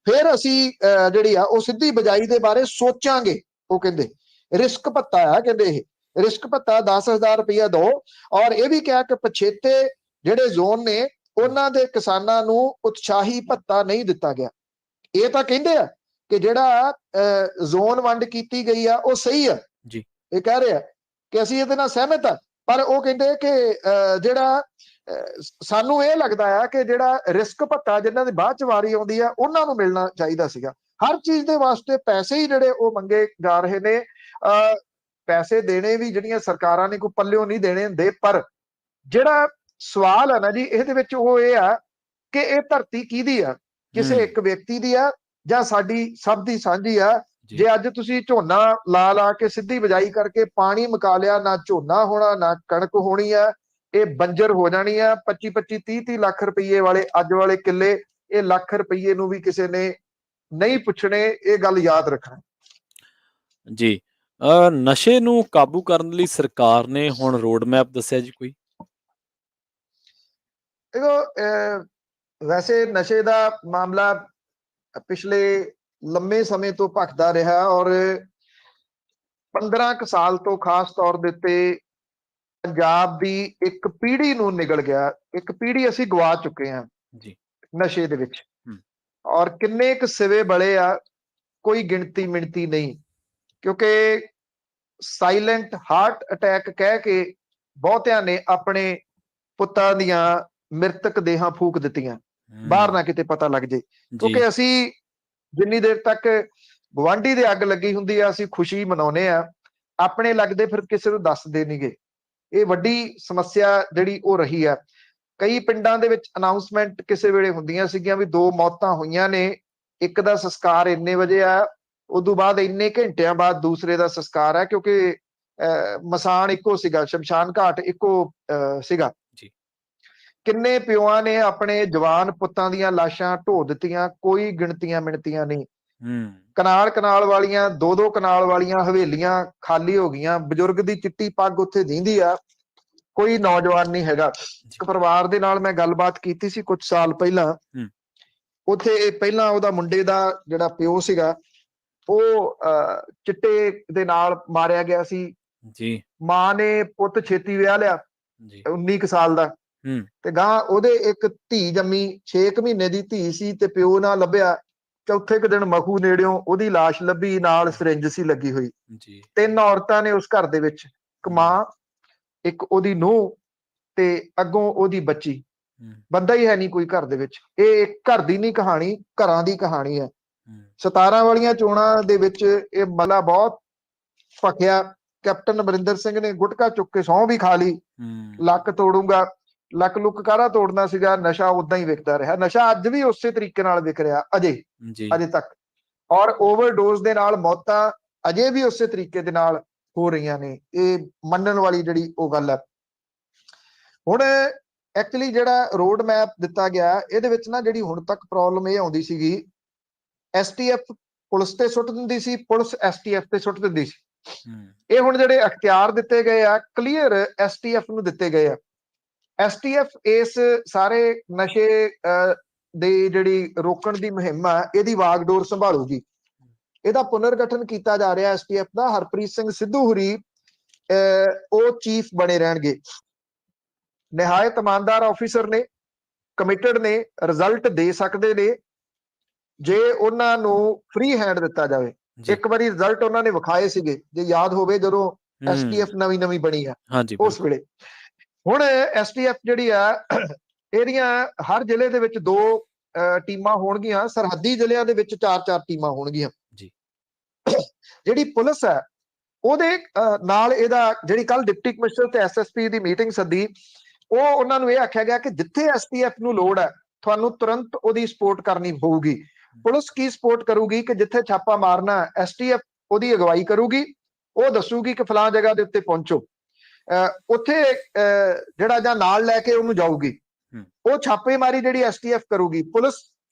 ਫਿਰ ਅਸੀਂ ਜਿਹੜੀ ਆ ਉਹ ਸਿੱਧੀ ਬਿਜਾਈ ਦੇ ਬਾਰੇ ਸੋਚਾਂਗੇ। ਉਹ ਕਹਿੰਦੇ ਰਿਸਕ ਭੱਤਾ ਆ, ਕਹਿੰਦੇ ਇਹ ਰਿਸਕ ਭੱਤਾ 10,000 ਰੁਪਈਆ ਦਿਓ। ਔਰ ਇਹ ਵੀ ਕਿਹਾ ਕਿ ਪਛੇਤੇ ਜਿਹੜੇ ਜ਼ੋਨ ਨੇ ਉਹਨਾਂ ਦੇ ਕਿਸਾਨਾਂ ਨੂੰ ਉਤਸ਼ਾਹੀ ਭੱਤਾ ਨਹੀਂ ਦਿੱਤਾ ਗਿਆ। ਇਹ ਤਾਂ ਕਹਿੰਦੇ ਆ ਕਿ ਜਿਹੜਾ ਜ਼ੋਨ ਵੰਡ ਕੀਤੀ ਗਈ ਆ ਉਹ ਸਹੀ ਆ ਜੀ, ਇਹ ਕਹਿ ਰਹੇ ਆ ਕਿ ਅਸੀਂ ਇਹਦੇ ਨਾਲ ਸਹਿਮਤ ਆ। ਪਰ ਉਹ ਕਹਿੰਦੇ ਕਿ ਜਿਹੜਾ ਸਾਨੂੰ ਇਹ ਲੱਗਦਾ ਆ ਕਿ ਜਿਹੜਾ ਰਿਸਕ ਭੱਤਾ ਜਿਨ੍ਹਾਂ ਦੀ ਬਾਅਦ ਚ ਵਾਰੀ ਆਉਂਦੀ ਆ ਉਹਨਾਂ ਨੂੰ ਮਿਲਣਾ ਚਾਹੀਦਾ ਸੀਗਾ। ਹਰ ਚੀਜ਼ ਦੇ ਵਾਸਤੇ ਪੈਸੇ ਹੀ ਜਿਹੜੇ ਉਹ ਮੰਗੇ ਜਾ ਰਹੇ ਨੇ। ਪੈਸੇ ਦੇਣੇ ਵੀ ਜਿਹੜੀਆਂ ਸਰਕਾਰਾਂ ਨੇ ਕੋਈ ਪੱਲਿਓਂ ਨਹੀਂ ਦੇਣੇ ਹੁੰਦੇ। ਪਰ ਜਿਹੜਾ ਸਵਾਲ ਹੈ ਨਾ ਜੀ ਇਹਦੇ ਵਿੱਚ ਉਹ ਇਹ ਆ ਕਿ ਇਹ ਧਰਤੀ ਕਿਹਦੀ ਆ, ਕਿਸੇ ਇੱਕ ਵਿਅਕਤੀ ਦੀ ਆ ਜਾਂ ਸਾਡੀ ਸਭ ਦੀ ਸਾਂਝੀ ਆ। ਜੇ ਅੱਜ ਤੁਸੀਂ ਝੋਨਾ ਲਾ ਲਾ ਕੇ ਸਿੱਧੀ ਬਿਜਾਈ ਕਰਕੇ ਪਾਣੀ ਮੁਕਾ ਲਿਆ, ਨਾ ਝੋਨਾ ਹੋਣਾ ਨਾ ਕਣਕ ਹੋਣੀ ਆ, ਇਹ ਬੰਜਰ ਹੋ ਜਾਣੀ ਆ। 25-25 30-30 ਲੱਖ ਰੁਪਈਏ ਵਾਲੇ ਅੱਜ ਵਾਲੇ ਕਿੱਲੇ, ਇਹ ਲੱਖ ਰੁਪਈਏ ਨੂੰ ਵੀ ਕਿਸੇ ਨੇ ਨਹੀਂ ਪੁੱਛਣੇ, ਇਹ ਗੱਲ ਯਾਦ ਰੱਖਣਾ ਜੀ। ਨਸ਼ੇ ਨੂੰ ਕਾਬੂ ਕਰਨ ਲਈ ਸਰਕਾਰ ਨੇ ਹੁਣ ਰੋਡ ਮੈਪ ਦੱਸਿਆ ਜੀ ਕੋਈ? ਦੇਖੋ, ਵੈਸੇ ਨਸ਼ੇ ਦਾ ਮਾਮਲਾ ਪਿਛਲੇ ਲੰਮੇ ਸਮੇਂ ਤੋਂ ਭਖਦਾ ਰਿਹਾ ਔਰ 15 ਕੁ ਸਾਲ ਤੋਂ ਖਾਸ ਤੌਰ ਦੇ ਉੱਤੇ ਪੰਜਾਬ ਦੀ ਇੱਕ ਪੀੜ੍ਹੀ ਨੂੰ ਨਿਗਲ ਗਿਆ। ਇੱਕ ਪੀੜ੍ਹੀ ਅਸੀਂ ਗਵਾ ਚੁੱਕੇ ਹਾਂ ਜੀ ਨਸ਼ੇ ਦੇ ਵਿੱਚ। ਔਰ ਕਿੰਨੇ ਕੁ ਸਿਵੇ ਬਲੇ ਆ, ਕੋਈ ਗਿਣਤੀ ਮਿਣਤੀ ਨਹੀਂ। ਕਿਉਂਕਿ ਸਾਇਲੈਂਟ ਹਾਰਟ ਅਟੈਕ ਕਹਿ ਕੇ ਬਹੁਤਿਆਂ ਨੇ ਆਪਣੇ ਪੁੱਤਾਂ ਦੀਆਂ ਮ੍ਰਿਤਕ ਦੇਹਾਂ ਫੂਕ ਦਿੱਤੀਆਂ, ਬਾਹਰ ਨਾ ਕਿਤੇ ਪਤਾ ਲੱਗ ਜੇ। ਕਿਉਂਕਿ ਅਸੀਂ ਜਿੰਨੀ ਦੇਰ ਤੱਕ ਗੁਆਂਢੀ ਦੇ ਅੱਗ ਲੱਗੀ ਹੁੰਦੀ ਆ ਅਸੀਂ ਖੁਸ਼ੀ ਮਨਾਉਂਦੇ ਆ, ਆਪਣੇ ਲੱਗਦੇ ਫਿਰ ਕਿਸੇ ਨੂੰ ਦੱਸਦੇ ਨਹੀਂਗੇ। ਇਹ ਵੱਡੀ ਸਮੱਸਿਆ ਜਿਹੜੀ ਉਹ ਰਹੀ ਆ। ਕਈ ਪਿੰਡਾਂ ਦੇ ਵਿੱਚ ਅਨਾਉਂਸਮੈਂਟ ਕਿਸੇ ਵੇਲੇ ਹੁੰਦੀਆਂ ਸੀਗੀਆਂ ਵੀ 2 ਮੌਤਾਂ ਹੋਈਆਂ ਨੇ, ਇੱਕ ਦਾ ਸੰਸਕਾਰ ਇੰਨੇ ਵਜੇ ਆ, ਉਦੋਂ ਬਾਅਦ ਇੰਨੇ ਘੰਟਿਆਂ ਬਾਅਦ ਦੂਸਰੇ ਦਾ ਸੰਸਕਾਰ ਹੈ। ਕਿਉਂਕਿ ਮਸਾਨ ਇੱਕੋ ਸੀਗਾ, ਸ਼ਮਸ਼ਾਨ ਘਾਟ ਇੱਕੋ ਸੀਗਾ। ਕਿੰਨੇ ਪਿਓਆਂ ਨੇ ਆਪਣੇ ਜਵਾਨ ਪੁੱਤਾਂ ਦੀਆਂ ਲਾਸ਼ਾਂ ਢੋ ਦਿੱਤੀਆਂ, ਕੋਈ ਗਿਣਤੀਆਂ ਮਿਣਤੀਆਂ ਨਹੀਂ। ਕਨਾਲ ਵਾਲੀਆਂ 2-2 ਕਨਾਲ ਵਾਲੀਆਂ ਹਵੇਲੀਆਂ ਖਾਲੀ ਹੋ ਗਈਆਂ। ਬਜ਼ੁਰਗ ਦੀ ਚਿੱਟੀ ਪੱਗ ਉੱਥੇ ਦੀਂਦੀ ਆ, ਕੋਈ ਨੌਜਵਾਨ ਨਹੀਂ ਹੈਗਾ। ਇੱਕ ਪਰਿਵਾਰ ਦੇ ਨਾਲ ਮੈਂ ਗੱਲਬਾਤ ਕੀਤੀ ਸੀ ਕੁਝ ਸਾਲ ਪਹਿਲਾਂ। ਉੱਥੇ ਪਹਿਲਾਂ ਉਹਦਾ ਮੁੰਡੇ ਦਾ ਜਿਹੜਾ ਪਿਓ ਸੀਗਾ ਉਹ ਚਿੱਟੇ ਦੇ ਨਾਲ ਮਾਰਿਆ ਗਿਆ ਸੀ ਜੀ। ਮਾਂ ਨੇ ਪੁੱਤ ਛੇਤੀ ਵਿਆਹ ਲਿਆ, 19 ਕੁ ਸਾਲ ਦਾ, ਤੇ ਗਾਂ ਉਹਦੇ ਇੱਕ ਧੀ ਜੰਮੀ, 6 ਮਹੀਨੇ ਦੀ ਧੀ ਸੀ, ਤੇ ਪਿਓ ਨਾ ਲੱਭਿਆ। ਚੌਥੇ ਕੁ ਦਿਨ ਮਖੂ ਨੇੜਿਓਂ ਉਹਦੀ ਲਾਸ਼ ਲੱਭੀ, ਨਾਲ ਸਿਰਿੰਜ ਸੀ ਲੱਗੀ ਹੋਈ। 3 ਔਰਤਾਂ ਨੇ ਉਸ ਘਰ ਦੇ ਵਿੱਚ, ਇੱਕ ਮਾਂ, ਇੱਕ ਉਹਦੀ ਨੂੰਹ ਤੇ ਅੱਗੋਂ ਉਹਦੀ ਬੱਚੀ। ਬੰਦਾ ਹੀ ਹੈ ਨਹੀਂ ਕੋਈ ਘਰ ਦੇ ਵਿੱਚ। ਇਹ ਘਰ ਦੀ ਨਹੀਂ ਕਹਾਣੀ, ਘਰਾਂ ਦੀ ਕਹਾਣੀ ਹੈ। 17 ਵਾਲੀਆਂ ਚੋਣਾਂ ਦੇ ਵਿੱਚ ਇਹ ਮਲਾ ਬਹੁਤ ਫਕਿਆ। ਕੈਪਟਨ ਅਮਰਿੰਦਰ ਸਿੰਘ ਨੇ ਗੁਟਕਾ ਚੁੱਕ ਕੇ ਸਹੁੰ ਵੀ ਖਾ ਲਈ, ਲੱਕ ਤੋੜੂੰਗਾ। ਲੱਕ ਲੁੱਕ ਕਾਹਦਾ ਤੋੜਨਾ ਸੀਗਾ, ਨਸ਼ਾ ਉਦਾਂ ਹੀ ਵਿਕਦਾ ਰਿਹਾ। ਨਸ਼ਾ ਅੱਜ ਵੀ ਉਸੇ ਤਰੀਕੇ ਨਾਲ ਵਿਕ ਰਿਹਾ ਅਜੇ ਤੱਕ, ਔਰ ਓਵਰਡੋਜ਼ ਦੇ ਨਾਲ ਮੌਤਾਂ ਅਜੇ ਵੀ ਉਸੇ ਤਰੀਕੇ ਦੇ ਨਾਲ ਹੋ ਰਹੀਆਂ ਨੇ। ਇਹ ਮੰਨਣ ਵਾਲੀ ਜਿਹੜੀ ਉਹ ਗੱਲ ਹੈ। ਹੁਣ ਐਕਚੁਅਲੀ ਜਿਹੜਾ ਰੋਡ ਮੈਪ ਦਿੱਤਾ ਗਿਆ ਇਹਦੇ ਵਿੱਚ ਨਾ ਜਿਹੜੀ ਹੁਣ ਤੱਕ ਪ੍ਰੋਬਲਮ ਇਹ ਆਉਂਦੀ ਸੀਗੀ, STF ਪੁਲਿਸ ਤੇ ਸੁੱਟ ਦਿੰਦੀ ਸੀ, ਪੁਲਿਸ STF ਤੇ ਸੁੱਟ ਦਿੰਦੀ ਸੀ। ਇਹ ਹੁਣ ਜਿਹੜੇ ਅਖਤਿਆਰ ਦਿੱਤੇ ਗਏ ਆ ਕਲੀਅਰ STF ਨੂੰ ਦਿੱਤੇ ਗਏ ਆ। STF ਇਸ ਸਾਰੇ ਨਸ਼ੇ ਦੇ ਜਿਹੜੀ ਰੋਕਣ ਦੀ ਮੁਹਿੰਮ ਆ ਇਹਦੀ ਵਾਗਡੋਰ ਸੰਭਾਲੂਗੀ। ਇਹਦਾ ਪੁਨਰਗਠਨ ਕੀਤਾ ਜਾ ਰਿਹਾ STF ਦਾ। ਹਰਪ੍ਰੀਤ ਸਿੰਘ ਸਿੱਧੂ ਹੁਰੀ ਉਹ ਚੀਫ ਬਣੇ ਰਹਿਣਗੇ। ਨਿਹਾਇਤ ਇਮਾਨਦਾਰ ਆਫੀਸਰ ਨੇ, ਕਮਿਟਡ ਨੇ, ਰਿਜ਼ਲਟ ਦੇ ਸਕਦੇ ਨੇ ਜੇ ਉਹਨਾਂ ਨੂੰ ਫ੍ਰੀ ਹੈਂਡ ਦਿੱਤਾ ਜਾਵੇ। ਇੱਕ ਵਾਰੀ ਰਿਜ਼ਲਟ ਉਹਨਾਂ ਨੇ ਵਿਖਾਏ ਸੀਗੇ, ਜੇ ਯਾਦ ਹੋਵੇ, ਜਦੋਂ STF ਨਵੀਂ ਬਣੀ ਆ ਉਸ ਵੇਲੇ। ਹੁਣ STF ਜਿਹੜੀ ਆ ਇਹਦੀਆਂ ਹਰ ਜ਼ਿਲ੍ਹੇ ਦੇ ਵਿੱਚ 2 ਟੀਮਾਂ ਹੋਣਗੀਆਂ, ਸਰਹੱਦੀ ਜ਼ਿਲ੍ਹਿਆਂ ਦੇ ਵਿੱਚ 4-4 ਟੀਮਾਂ ਹੋਣਗੀਆਂ। ਜਿਹੜੀ ਪੁਲਿਸ ਹੈ ਉਹਦੇ ਨਾਲ ਇਹਦਾ ਜਿਹੜੀ ਕੱਲ ਡਿਪਟੀ ਕਮਿਸ਼ਨਰ ਤੇ SSP ਦੀ ਮੀਟਿੰਗ ਸੱਦੀ, ਉਹ ਉਹਨਾਂ ਨੂੰ ਇਹ ਆਖਿਆ ਗਿਆ ਕਿ ਜਿੱਥੇ STF ਨੂੰ ਲੋੜ ਹੈ ਤੁਹਾਨੂੰ ਤੁਰੰਤ ਉਹਦੀ ਸਪੋਰਟ ਕਰਨੀ ਹੋਊਗੀ। ਪੁਲਿਸ ਕੀ ਸਪੋਰਟ ਕਰੂਗੀ ਕਿ ਜਿੱਥੇ ਛਾਪਾ ਮਾਰਨਾ STF ਉਹਦੀ ਅਗਵਾਈ ਕਰੂਗੀ, ਉਹ ਦੱਸੂਗੀ ਕਿ ਫਲਾਂ ਜਗ੍ਹਾ ਦੇ ਉੱਤੇ ਪਹੁੰਚੋ, ਉੱਥੇ ਜਿਹੜਾ ਜਾਂ ਨਾਲ ਲੈ ਕੇ ਉਹਨੂੰ ਜਾਊਗੀ। ਉਹ ਛਾਪੇਮਾਰੀ ਜਿਹੜੀ STF ਕਰੂਗੀ, ਪੁਲਿਸ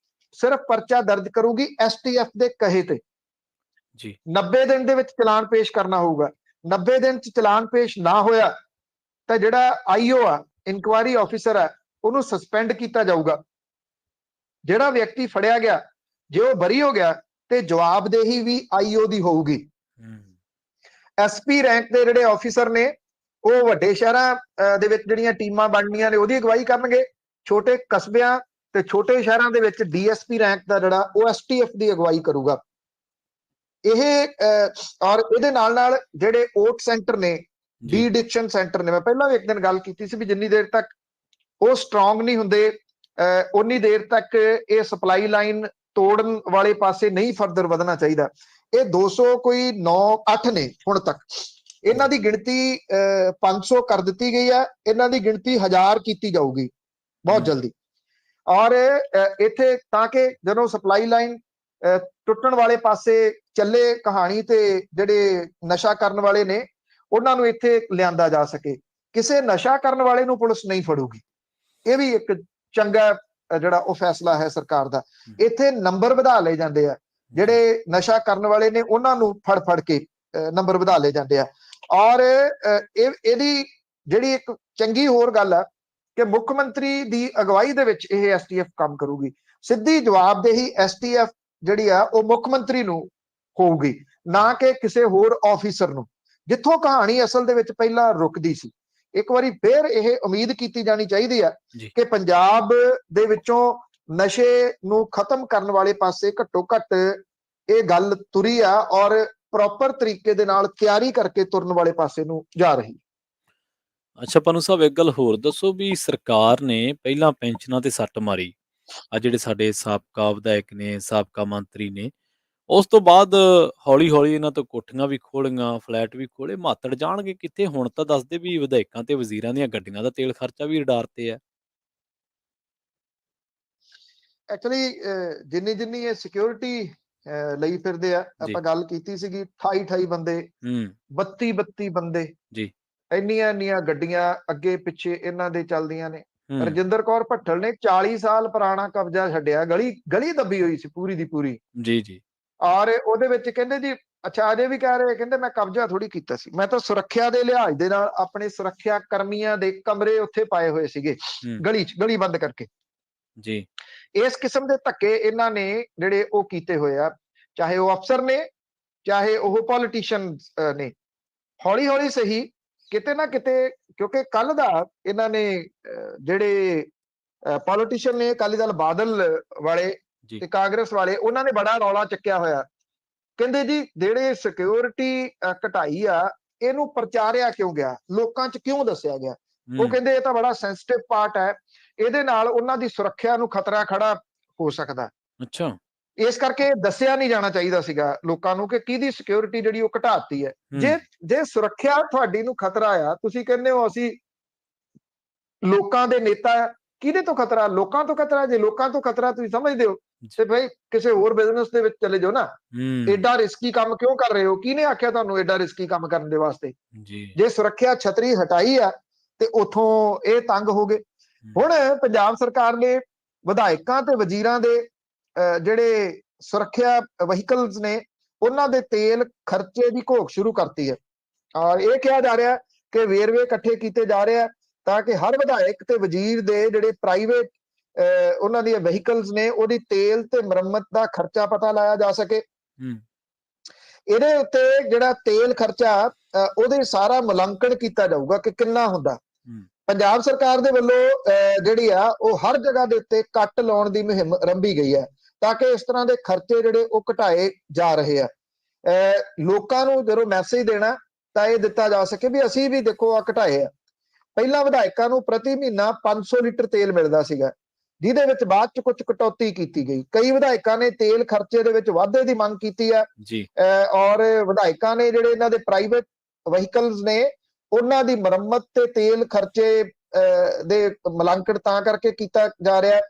ਸਿਰਫ ਪਰਚਾ ਦਰਜ ਕਰੂਗੀ STF ਦੇ ਕਹੇ ਤੇ। 90 ਦਿਨ ਦੇ ਵਿੱਚ ਚਲਾਨ ਪੇਸ਼ ਕਰਨਾ ਹੋਊਗਾ। 90 ਦਿਨ ਚ ਚਲਾਨ ਪੇਸ਼ ਨਾ ਹੋਇਆ ਤਾਂ ਜਿਹੜਾ IO ਆ, ਇਨਕੁਆਇਰੀ ਆਫੀਸਰ ਆ, ਉਹਨੂੰ ਸਸਪੈਂਡ ਕੀਤਾ ਜਾਊਗਾ। ਜਿਹੜਾ ਵਿਅਕਤੀ ਫੜਿਆ ਗਿਆ ਜੇ ਉਹ ਬਰੀ ਹੋ ਗਿਆ ਤੇ ਜਵਾਬਦੇਹੀ ਵੀ IO ਦੀ ਹੋਊਗੀ। SP ਰੈਂਕ ਦੇ ਜਿਹੜੇ ਆਫੀਸਰ ਨੇ ਉਹ ਵੱਡੇ ਸ਼ਹਿਰਾਂ ਦੇ ਵਿੱਚ ਜਿਹੜੀਆਂ ਟੀਮਾਂ ਬਣਨੀਆਂ ਨੇ ਉਹਦੀ ਅਗਵਾਈ ਕਰਨਗੇ। ਛੋਟੇ ਕਸਬਿਆਂ ਤੇ ਛੋਟੇ ਸ਼ਹਿਰਾਂ ਦੇ ਵਿੱਚ DSP ਰੈਂਕ ਦਾ ਜਿਹੜਾ ਉਹ STF ਦੀ ਅਗਵਾਈ ਕਰੂਗਾ। ਇਹ ਔਰ ਇਹਦੇ ਨਾਲ ਜਿਹੜੇ ਓਟ ਸੈਂਟਰ ਨੇ, ਡੀ ਐਡਿਕਸ਼ਨ ਸੈਂਟਰ ਨੇ, ਮੈਂ ਪਹਿਲਾਂ ਵੀ ਇੱਕ ਦਿਨ ਗੱਲ ਕੀਤੀ ਸੀ ਵੀ ਜਿੰਨੀ ਦੇਰ ਤੱਕ ਉਹ ਸਟਰੋਂਗ ਨਹੀਂ ਹੁੰਦੇ ਉਨੀ ਦੇਰ ਤੱਕ ਇਹ ਸਪਲਾਈ ਲਾਈਨ ਤੋੜਨ ਵਾਲੇ ਪਾਸੇ ਨਹੀਂ ਫਰਦਰ ਵਧਣਾ ਚਾਹੀਦਾ। ਇਹ 200 ਕੋਈ 9-8 ਨੇ ਹੁਣ ਤੱਕ। ਇਹਨਾਂ ਦੀ ਗਿਣਤੀ 500 ਕਰ ਦਿੱਤੀ ਗਈ ਹੈ, ਇਹਨਾਂ ਦੀ ਗਿਣਤੀ 1000 ਕੀਤੀ ਜਾਊਗੀ ਬਹੁਤ ਜਲਦੀ। ਔਰ ਇੱਥੇ ਤਾਂ ਕਿ ਜਦੋਂ ਸਪਲਾਈ ਲਾਈਨ ਟੁੱਟਣ ਵਾਲੇ ਪਾਸੇ ਚੱਲੇ ਕਹਾਣੀ ਤੇ ਜਿਹੜੇ ਨਸ਼ਾ ਕਰਨ ਵਾਲੇ ਨੇ ਉਹਨਾਂ ਨੂੰ ਇੱਥੇ ਲਿਆਂਦਾ ਜਾ ਸਕੇ। ਕਿਸੇ ਨਸ਼ਾ ਕਰਨ ਵਾਲੇ ਨੂੰ ਪੁਲਿਸ ਨਹੀਂ ਫੜੂਗੀ। ਇਹ ਵੀ ਇੱਕ ਚੰਗਾ ਜਿਹੜਾ ਉਹ ਫੈਸਲਾ ਹੈ ਸਰਕਾਰ ਦਾ। ਇੱਥੇ ਨੰਬਰ ਵਧਾ ਲਏ ਜਾਂਦੇ ਆ, ਜਿਹੜੇ ਨਸ਼ਾ ਕਰਨ ਵਾਲੇ ਨੇ ਉਹਨਾਂ ਨੂੰ ਫੜ ਕੇ ਨੰਬਰ ਵਧਾ ਲਏ ਜਾਂਦੇ ਆ। ਔਰ ਇਹਦੀ ਜਿਹੜੀ ਇੱਕ ਚੰਗੀ ਹੋਰ ਗੱਲ ਆ ਕਿ ਮੁੱਖ ਮੰਤਰੀ ਦੀ ਅਗਵਾਈ ਦੇ ਵਿੱਚ ਇਹ STF ਕੰਮ ਕਰੂਗੀ। ਸਿੱਧੀ ਜਵਾਬਦੇਹੀ STF ਜਿਹੜੀ ਆ ਉਹ ਮੁੱਖ ਮੰਤਰੀ ਨੂੰ ਹੋਊਗੀ, ਨਾ ਕਿ ਕਿਸੇ ਹੋਰ ਆਫੀਸਰ ਨੂੰ, ਜਿੱਥੋਂ ਕਹਾਣੀ ਅਸਲ ਦੇ ਵਿੱਚ ਪਹਿਲਾਂ ਰੁਕਦੀ ਸੀ। ਇੱਕ ਵਾਰੀ ਫੇਰ ਇਹ ਉਮੀਦ ਕੀਤੀ ਜਾਣੀ ਚਾਹੀਦੀ ਹੈ ਕਿ ਪੰਜਾਬ ਦੇ ਵਿੱਚੋਂ ਨਸ਼ੇ ਨੂੰ ਖਤਮ ਕਰਨ ਵਾਲੇ ਪਾਸੇ ਘੱਟੋ ਘੱਟ ਇਹ ਗੱਲ ਤੁਰੀ ਆ ਔਰ ਪ੍ਰੋਪਰ ਤਰੀਕੇ ਦੇ ਨਾਲ ਤਿਆਰੀ ਕਰਕੇ ਤੁਰਨ ਵਾਲੇ ਪਾਸੇ ਨੂੰ ਜਾ ਰਹੀ। ਅੱਛਾ ਪਨੂ ਸਾਹਿਬ, ਇੱਕ ਗੱਲ ਹੋਰ ਦੱਸੋ ਵੀ ਸਰਕਾਰ ਨੇ ਪਹਿਲਾਂ ਪੈਨਸ਼ਨਾਂ ਤੇ ਸੱਟ ਮਾਰੀ, ਆ ਜਿਹੜੇ ਸਾਡੇ ਸਾਬਕਾ ਵਿਧਾਇਕ ਨੇ, ਸਾਬਕਾ ਮੰਤਰੀ ਨੇ, ਉਸ ਤੋਂ ਬਾਅਦ ਹੌਲੀ ਇਹਨਾਂ ਤੋਂ ਕੋਠੀਆਂ ਵੀ ਖੋਲੀਆਂ, ਫਲੈਟ ਵੀ ਖੋਲੇ, ਮਾਤੜ ਜਾਣਗੇ ਕਿੱਥੇ? ਹੁਣ ਤਾਂ ਦੱਸਦੇ ਵੀ ਵਿਧਾਇਕਾਂ ਤੇ ਵਜ਼ੀਰਾਂ ਦੀਆਂ ਗੱਡੀਆਂ ਦਾ ਤੇਲ ਖਰਚਾ ਵੀ ਰਡਾਰ ਤੇ ਹੈ। ਐਕਚੁਅਲੀ ਜਿੰਨੀ ਇਹ ਸਿਕਿਉਰਿਟੀ ਲਈ ਫਿਰਦੇ ਆ, ਆਪਾਂ ਗੱਲ ਕੀਤੀ ਸੀਗੀ 28 ਬੰਦੇ, 32 ਬੰਦੇ, ਇੰਨੀਆਂ ਗੱਡੀਆਂ ਅੱਗੇ ਪਿੱਛੇ ਇਹਨਾਂ ਦੇ ਚੱਲਦੀਆਂ ਨੇ। ਰਜਿੰਦਰ ਕੌਰ ਭੱਠਲ ਨੇ 40 ਸਾਲ ਪੁਰਾਣਾ ਕਬਜ਼ਾ ਛੱਡਿਆ, ਗਲੀ ਦੱਬੀ ਹੋਈ ਸੀ ਪੂਰੀ ਦੀ ਪੂਰੀ। ਔਰ ਉਹਦੇ ਵਿੱਚ ਕਹਿੰਦੇ ਜੀ, ਅੱਛਾ ਅਜੇ ਵੀ ਕਹਿ ਰਹੇ, ਕਹਿੰਦੇ ਮੈਂ ਕਬਜ਼ਾ ਥੋੜੀ ਕੀਤਾ ਸੀ, ਮੈਂ ਤਾਂ ਸੁਰੱਖਿਆ ਦੇ ਲਿਹਾਜ਼ ਦੇ ਨਾਲ ਆਪਣੇ ਸੁਰੱਖਿਆ ਕਰਮੀਆਂ ਦੇ ਕਮਰੇ ਉੱਥੇ ਪਾਏ ਹੋਏ ਸੀਗੇ ਗਲੀ ਬੰਦ ਕਰਕੇ। ਇਸ ਕਿਸਮ ਦੇ ਧੱਕੇ ਇਹਨਾਂ ਨੇ ਜਿਹੜੇ ਉਹ ਕੀਤੇ ਹੋਏ ਆ, ਚਾਹੇ ਉਹ ਅਫਸਰ ਨੇ ਚਾਹੇ ਉਹ ਪੋਲੀਟੀਸ਼ੀਅਨ ਨੇ। ਹੌਲੀ ਸਹੀ ਕਿਤੇ ਨਾ ਕਿਤੇ, ਕਿਉਂਕਿ ਕੱਲ ਦਾ ਇਹਨਾਂ ਨੇ ਜਿਹੜੇ ਪੋਲੀਟੀਸ਼ੀਅਨ ਨੇ ਅਕਾਲੀ ਦਲ ਬਾਦਲ ਵਾਲੇ ਤੇ ਕਾਂਗਰਸ ਵਾਲੇ, ਉਹਨਾਂ ਨੇ ਬੜਾ ਰੌਲਾ ਚੱਕਿਆ ਹੋਇਆ। ਕਹਿੰਦੇ ਜੀ ਜਿਹੜੇ ਸਿਕਿਉਰਿਟੀ ਘਟਾਈ ਆ ਇਹਨੂੰ ਪ੍ਰਚਾਰਿਆ ਕਿਉਂ ਗਿਆ, ਲੋਕਾਂ 'ਚ ਕਿਉਂ ਦੱਸਿਆ ਗਿਆ? ਉਹ ਕਹਿੰਦੇ ਇਹ ਤਾਂ ਬੜਾ ਸੈਂਸਿਟਿਵ ਪਾਰਟ ਹੈ, ਇਹਦੇ ਨਾਲ ਉਹਨਾਂ ਦੀ ਸੁਰੱਖਿਆ ਨੂੰ ਖਤਰਾ ਖੜਾ ਹੋ ਸਕਦਾ। ਇਸ ਕਰਕੇ ਦੱਸਿਆ ਨਹੀਂ ਜਾਣਾ ਚਾਹੀਦਾ ਸੀਗਾ ਲੋਕਾਂ ਨੂੰ ਕਿ ਕਿਹਦੀ ਸਿਕਿਉਰਿਟੀ ਜਿਹੜੀ ਉਹ ਘਟਾਤੀ ਹੈ। ਜੇ ਸੁਰੱਖਿਆ ਤੁਹਾਡੀ ਨੂੰ ਖਤਰਾ ਆ, ਤੁਸੀਂ ਕਹਿੰਦੇ ਹੋ ਅਸੀਂ ਲੋਕਾਂ ਦੇ ਨੇਤਾ ਆ, ਕਿਹਦੇ ਤੋਂ ਖਤਰਾ? ਲੋਕਾਂ ਤੋਂ ਖਤਰਾ। ਜੇ ਲੋਕਾਂ ਤੋਂ ਖਤਰਾ ਤੁਸੀਂ ਸਮਝਦੇ ਹੋ ਤੇ ਭਾਈ ਕਿਸੇ ਹੋਰ ਬਿਜ਼ਨਸ ਦੇ ਵਿੱਚ ਚਲੇ ਜਾਓ ਨਾ। ਐਡਾ ਰਿਸਕੀ ਕੰਮ ਕਿਉਂ ਕਰ ਰਹੇ ਹੋ? ਕਿਹਨੇ ਆਖਿਆ ਤੁਹਾਨੂੰ ਐਡਾ ਰਿਸਕੀ ਕੰਮ ਕਰਨ ਦੇ ਵਾਸਤੇ? ਜੇ ਸੁਰੱਖਿਆ ਛਤਰੀ ਹਟਾਈ ਆ ਤੇ ਉਥੋਂ ਇਹ ਤੰਗ ਹੋ ਗਏ। ਹੁਣ ਪੰਜਾਬ ਸਰਕਾਰ ਨੇ ਵਿਧਾਇਕਾਂ ਤੇ ਵਜ਼ੀਰਾਂ ਦੇ ਜਿਹੜੇ ਸੁਰੱਖਿਆ ਵਹੀਕਲਸ ਨੇ ਉਹਨਾਂ ਦੇ ਤੇਲ ਖਰਚੇ ਦੀ ਘੋਖ ਸ਼ੁਰੂ ਕਰਤੀ ਹੈ। ਔਰ ਇਹ ਕਿਹਾ ਜਾ ਰਿਹਾ ਕਿ ਵੇਰਵੇ ਇਕੱਠੇ ਕੀਤੇ ਜਾ ਰਹੇ ਆ ਤਾਂ ਕਿ ਹਰ ਵਿਧਾਇਕ ਤੇ ਵਜ਼ੀਰ ਦੇ ਜਿਹੜੇ ਪ੍ਰਾਈਵੇਟ ਉਹਨਾਂ ਦੀਆਂ ਵਹੀਕਲਸ ਨੇ ਉਹਦੀ ਤੇਲ ਤੇ ਮੁਰੰਮਤ ਦਾ ਖਰਚਾ ਪਤਾ ਲਾਇਆ ਜਾ ਸਕੇ। ਇਹਦੇ ਉੱਤੇ ਜਿਹੜਾ ਤੇਲ ਖਰਚਾ ਉਹਦੇ ਸਾਰਾ ਮੁਲਾਂਕਣ ਕੀਤਾ ਜਾਊਗਾ ਕਿ ਕਿੰਨਾ ਹੁੰਦਾ। ਪੰਜਾਬ ਸਰਕਾਰ ਦੇ ਵੱਲੋਂ ਜਿਹੜੀ ਆ ਉਹ ਹਰ ਜਗ੍ਹਾ ਦੇ ਉੱਤੇ ਕੱਟ ਲਾਉਣ ਦੀ ਮੁਹਿੰਮ ਆਰੰਭੀ ਗਈ ਹੈ ਤਾਂ ਕਿ ਇਸ ਤਰ੍ਹਾਂ ਦੇ ਖਰਚੇ ਜਿਹੜੇ ਉਹ ਘਟਾਏ ਜਾ ਰਹੇ ਆ। ਲੋਕਾਂ ਨੂੰ ਜਦੋਂ ਮੈਸੇਜ ਦੇਣਾ ਤਾਂ ਇਹ ਦਿੱਤਾ ਜਾ ਸਕੇ ਵੀ ਅਸੀਂ ਵੀ ਦੇਖੋ ਆ ਘਟਾਏ ਆ। ਪਹਿਲਾਂ ਵਿਧਾਇਕਾਂ ਨੂੰ ਪ੍ਰਤੀ ਮਹੀਨਾ 500 ਲੀਟਰ ਤੇਲ ਮਿਲਦਾ ਸੀਗਾ, ਜਿਹਦੇ ਵਿੱਚ ਬਾਅਦ ਚ ਕੁਝ ਕਟੌਤੀ ਕੀਤੀ ਗਈ। ਕਈ ਵਿਧਾਇਕਾਂ ਨੇ ਤੇਲ ਖਰਚੇ ਦੇ ਵਿੱਚ ਵਾਧੇ ਦੀ ਮੰਗ ਕੀਤੀ ਹੈ ਔਰ ਵਿਧਾਇਕਾਂ ਨੇ ਜਿਹੜੇ ਇਹਨਾਂ ਦੇ ਪ੍ਰਾਈਵੇਟ ਵਹੀਕਲਸ ਨੇ ਉਹਨਾਂ ਦੀ ਮੁਰੰਮਤ ਤੇ ਤੇਲ ਖਰਚੇ ਦੇ ਮੁਲਾਂਕਣ ਤਾਂ ਕਰਕੇ ਕੀਤਾ ਜਾ ਰਿਹਾ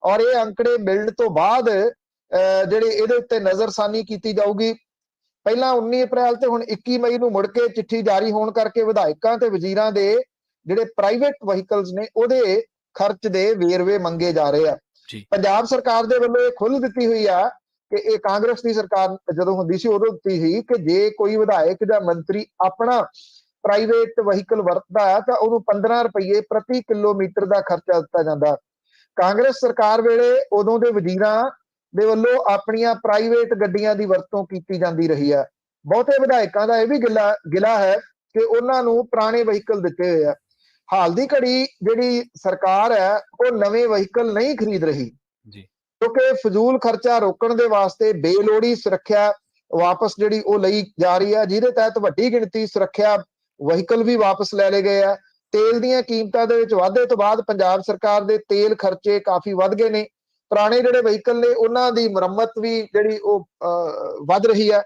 ਔਰ ਇਹ ਅੰਕੜੇ ਮਿਲਣ ਤੋਂ ਬਾਅਦ ਜਿਹੜੇ ਇਹਦੇ ਉੱਤੇ ਨਜ਼ਰਸਾਨੀ ਕੀਤੀ ਜਾਊਗੀ। ਪਹਿਲਾਂ 19 ਅਪ੍ਰੈਲ ਤੇ ਹੁਣ 21 ਮਈ ਨੂੰ ਮੁੜ ਕੇ ਚਿੱਠੀ ਜਾਰੀ ਹੋਣ ਕਰਕੇ ਵਿਧਾਇਕਾਂ ਤੇ ਵਜ਼ੀਰਾਂ ਦੇ ਜਿਹੜੇ ਪ੍ਰਾਈਵੇਟ ਵਹੀਕਲਸ ਨੇ ਉਹਦੇ ਖਰਚ ਦੇ ਵੇਰਵੇ ਮੰਗੇ ਜਾ ਰਹੇ ਆ। ਪੰਜਾਬ ਸਰਕਾਰ ਦੇ ਵੱਲੋਂ ਇਹ ਖੁੱਲ੍ਹ ਦਿੱਤੀ ਹੋਈ ਆ ਕਿ ਇਹ ਕਾਂਗਰਸ ਦੀ ਸਰਕਾਰ ਜਦੋਂ ਹੁੰਦੀ ਸੀ ਉਦੋਂ ਦਿੱਤੀ ਸੀ ਕਿ ਜੇ ਕੋਈ ਵਿਧਾਇਕ ਜਾਂ ਮੰਤਰੀ ਆਪਣਾ ਪ੍ਰਾਈਵੇਟ ਵਹੀਕਲ ਵਰਤਦਾ ਹੈ ਤਾਂ ਉਹਨੂੰ 15 ਰੁਪਏ ਪ੍ਰਤੀ ਕਿਲੋਮੀਟਰ ਦਾ ਖਰਚਾ ਦਿੱਤਾ ਜਾਂਦਾ। ਕਾਂਗਰਸ ਸਰਕਾਰ ਵੇਲੇ ਉਦੋਂ ਦੇ ਵਜ਼ੀਰਾਂ ਦੇ ਵੱਲੋਂ ਆਪਣੀਆਂ ਪ੍ਰਾਈਵੇਟ ਗੱਡੀਆਂ ਦੀ ਵਰਤੋਂ ਕੀਤੀ ਜਾਂਦੀ ਰਹੀ ਹੈ। ਬਹੁਤੇ ਵਿਧਾਇਕਾਂ ਦਾ ਇਹ ਵੀ ਗਿਲਾ ਹੈ ਕਿ ਉਹਨਾਂ ਨੂੰ ਪੁਰਾਣੇ ਵਹੀਕਲ ਦਿੱਤੇ ਹੋਏ ਆ। ਹਾਲ ਦੀ ਘੜੀ ਜਿਹੜੀ ਸਰਕਾਰ ਹੈ ਉਹ ਨਵੇਂ ਵਹੀਕਲ ਨਹੀਂ ਖਰੀਦ ਰਹੀ ਕਿਉਂਕਿ ਫਜ਼ੂਲ ਖਰਚਾ ਰੋਕਣ ਦੇ ਵਾਸਤੇ ਬੇਲੋੜੀ ਸੁਰੱਖਿਆ ਵਾਪਸ ਜਿਹੜੀ ਉਹ ਲਈ ਜਾ ਰਹੀ ਹੈ, ਜਿਹਦੇ ਤਹਿਤ ਵੱਡੀ ਗਿਣਤੀ ਸੁਰੱਖਿਆ ਵਹੀਕਲ ਵੀ ਵਾਪਸ ਲੈ ਲਏ ਗਏ ਆ। ਤੇਲ ਦੀਆਂ ਕੀਮਤਾਂ ਦੇ ਵਿੱਚ ਵਾਧੇ ਤੋਂ ਬਾਅਦ ਪੰਜਾਬ ਸਰਕਾਰ ਦੇ ਤੇਲ ਖਰਚੇ ਕਾਫੀ ਵੱਧ ਗਏ ਨੇ। ਪੁਰਾਣੇ ਜਿਹੜੇ ਵਹੀਕਲ ਨੇ ਉਹਨਾਂ ਦੀ ਮੁਰੰਮਤ ਵੀ ਜਿਹੜੀ ਉਹ ਵੱਧ ਰਹੀ ਹੈ।